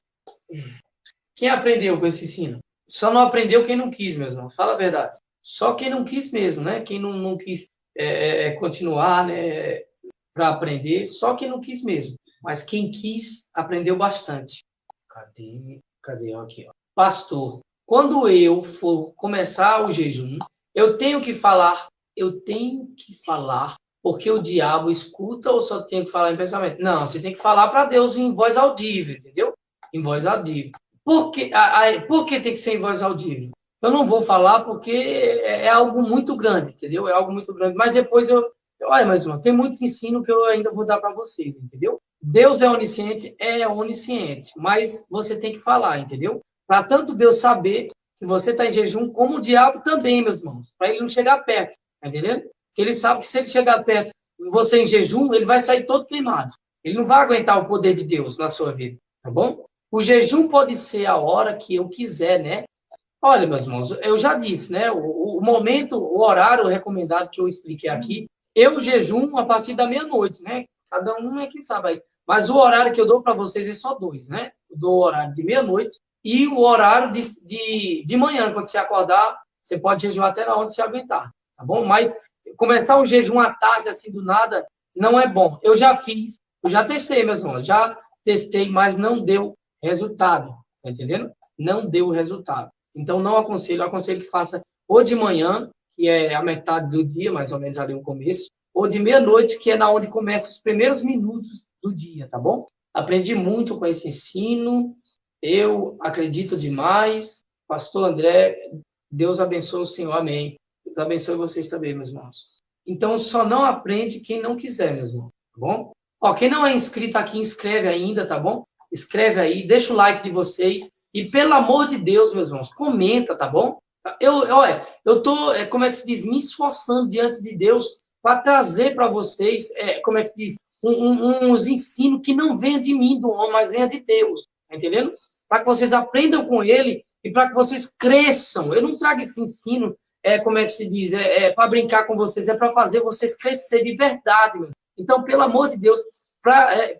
Quem aprendeu com esse ensino? Só não aprendeu quem não quis, meus irmãos. Fala a verdade. Só quem não quis mesmo, né? Quem não quis continuar, né, para aprender, só quem não quis mesmo. Mas quem quis, aprendeu bastante. Cadê? Aqui, ó. Pastor, quando eu for começar o jejum, eu tenho que falar, porque o diabo escuta ou só tenho que falar em pensamento? Não, você tem que falar para Deus em voz audível, entendeu? Em voz audível. Por que tem que ser em voz audível? Eu não vou falar porque é algo muito grande, entendeu? É algo muito grande. Mas depois olha, mas irmão, tem muito ensino que eu ainda vou dar para vocês, entendeu? Deus é onisciente, mas você tem que falar, entendeu? Para tanto Deus saber que você está em jejum, como o diabo também, meus irmãos, para ele não chegar perto, tá entendendo? Porque ele sabe que se ele chegar perto, você em jejum, ele vai sair todo queimado. Ele não vai aguentar o poder de Deus na sua vida, tá bom? O jejum pode ser a hora que eu quiser, né? Olha, meus irmãos, eu já disse, né? O momento, o horário recomendado que eu expliquei aqui, eu jejum a partir da meia-noite, né? Cada um é quem sabe aí. Mas o horário que eu dou para vocês é só dois, né? Eu dou o horário de meia-noite e o horário de manhã, quando você acordar, você pode jejuar até na hora de se aguentar, tá bom? Mas começar o jejum à tarde, assim, do nada, não é bom. Eu já fiz, eu já testei, meus irmãos, já testei, mas não deu resultado, tá entendendo? Não deu resultado. Então, não aconselho, eu aconselho que faça ou de manhã, que é a metade do dia, mais ou menos ali o começo, ou de meia-noite, que é na onde começam os primeiros minutos do dia, tá bom? Aprendi muito com esse ensino, eu acredito demais. Pastor André, Deus abençoe o Senhor, amém. Deus abençoe vocês também, meus irmãos. Então, só não aprende quem não quiser, meus irmãos, tá bom? Ó, quem não é inscrito aqui, inscreve ainda, tá bom? Escreve aí, deixa o like de vocês. E, pelo amor de Deus, meus irmãos, comenta, tá bom? Olha, eu tô, como é que se diz, me esforçando diante de Deus para trazer para vocês, como é que se diz, uns ensinos que não venham de mim, do homem, mas venham de Deus, tá entendendo? Para que vocês aprendam com ele e para que vocês cresçam. Eu não trago esse ensino, como é que se diz, para brincar com vocês, é para fazer vocês crescer de verdade, meu. Então, pelo amor de Deus,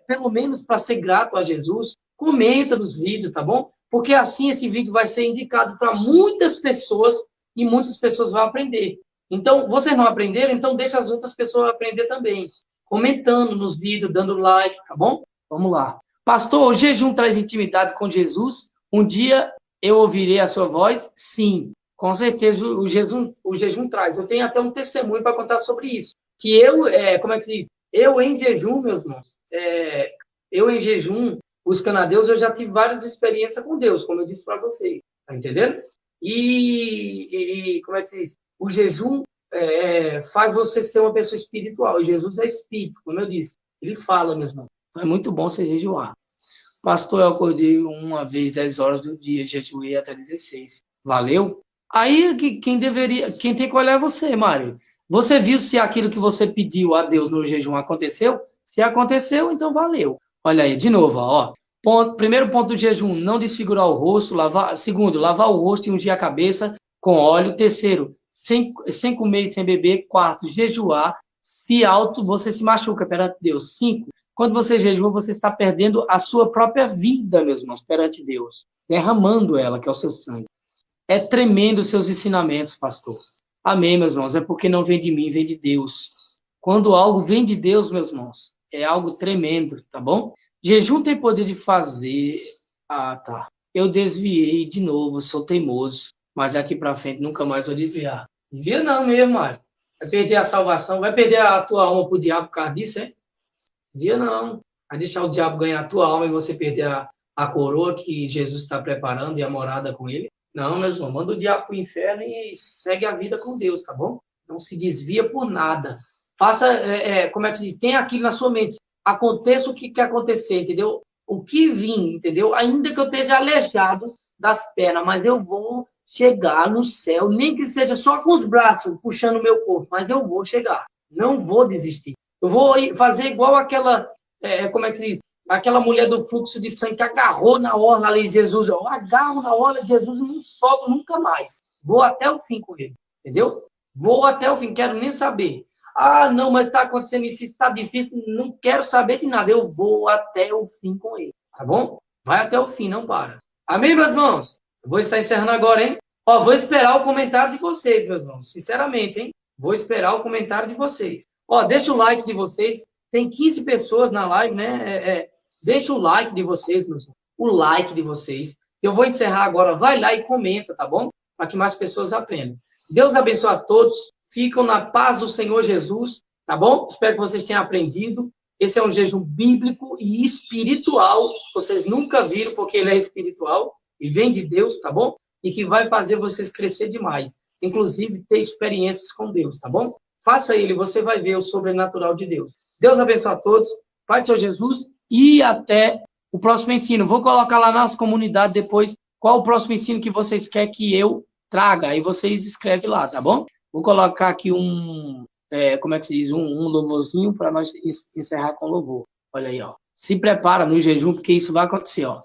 pelo menos para ser grato a Jesus, comenta nos vídeos, tá bom? Porque assim esse vídeo vai ser indicado para muitas pessoas e muitas pessoas vão aprender. Então, vocês não aprenderam? Então, deixa as outras pessoas aprender também. Comentando nos vídeos, dando like, tá bom? Vamos lá. Pastor, o jejum traz intimidade com Jesus? Um dia eu ouvirei a sua voz? Sim, com certeza o jejum traz. Eu tenho até um testemunho para contar sobre isso. Que eu, como é que se diz? Eu em jejum, meus irmãos, eu em jejum, buscando a Deus, eu já tive várias experiências com Deus, como eu disse para vocês, tá entendendo? Como é que se diz? O jejum faz você ser uma pessoa espiritual. E Jesus é espírito, como eu disse. Ele fala, meus irmãos. Então é muito bom você jejuar. Pastor, eu acordei uma vez 10 horas do dia, jejuei até 16. Valeu? Aí quem tem que olhar é você, Mário. Você viu se aquilo que você pediu a Deus no jejum aconteceu? Se aconteceu, então valeu. Olha aí, de novo, ó. Primeiro ponto do jejum, não desfigurar o rosto. Segundo, lavar o rosto e ungir a cabeça com óleo. Terceiro, sem comer e sem beber. Quarto, jejuar. Se você se machuca perante Deus. 5, quando você jejua, você está perdendo a sua própria vida, meus irmãos, perante Deus. Derramando ela, que é o seu sangue. É tremendo os seus ensinamentos, pastor. Amém, meus irmãos. É porque não vem de mim, vem de Deus. Quando algo vem de Deus, meus irmãos, é algo tremendo, tá bom? Jejum tem poder de fazer... Ah, tá. Eu desviei de novo, sou teimoso. Mas daqui para frente nunca mais vou desviar. Desvia não mesmo, Mário. Vai perder a salvação, vai perder a tua alma pro diabo por causa disso, é? Desvia não. Vai deixar o diabo ganhar a tua alma e você perder a coroa que Jesus está preparando e a morada com ele. Não, meus irmãos, manda o diabo pro inferno e segue a vida com Deus, tá bom? Não se desvia por nada. Faça, como é que se diz? Tenha aquilo na sua mente. Aconteça o que quer acontecer, entendeu? O que vir, entendeu? Ainda que eu esteja aleijado das pernas, mas eu vou chegar no céu, nem que seja só com os braços puxando o meu corpo, mas eu vou chegar. Não vou desistir. Eu vou fazer igual aquela, como é que se diz? Aquela mulher do fluxo de sangue que agarrou na orla ali de Jesus. Eu agarro na orla de Jesus e não solto nunca mais. Vou até o fim com ele, entendeu? Vou até o fim, quero nem saber. Ah, não, mas está acontecendo isso, está difícil, não quero saber de nada. Eu vou até o fim com ele, tá bom? Vai até o fim, não para. Amém, meus irmãos? Eu vou estar encerrando agora, hein? Ó, vou esperar o comentário de vocês, meus irmãos. Sinceramente, hein? Vou esperar o comentário de vocês. Ó, deixa o like de vocês. Tem 15 pessoas na live, né? Deixa o like de vocês, meus irmãos. O like de vocês. Eu vou encerrar agora. Vai lá e comenta, tá bom? Para que mais pessoas aprendam. Deus abençoe a todos. Ficam na paz do Senhor Jesus, tá bom? Espero que vocês tenham aprendido. Esse é um jejum bíblico e espiritual. Vocês nunca viram, porque ele é espiritual e vem de Deus, tá bom? E que vai fazer vocês crescer demais. Inclusive, ter experiências com Deus, tá bom? Faça ele, você vai ver o sobrenatural de Deus. Deus abençoe a todos. Pai do Senhor Jesus, e até o próximo ensino. Vou colocar lá nas comunidades depois qual o próximo ensino que vocês querem que eu traga. Aí vocês escrevem lá, tá bom? Vou colocar aqui como é que se diz? Um louvorzinho para nós encerrar com louvor. Olha aí, ó. Se prepara no jejum, porque isso vai acontecer, ó.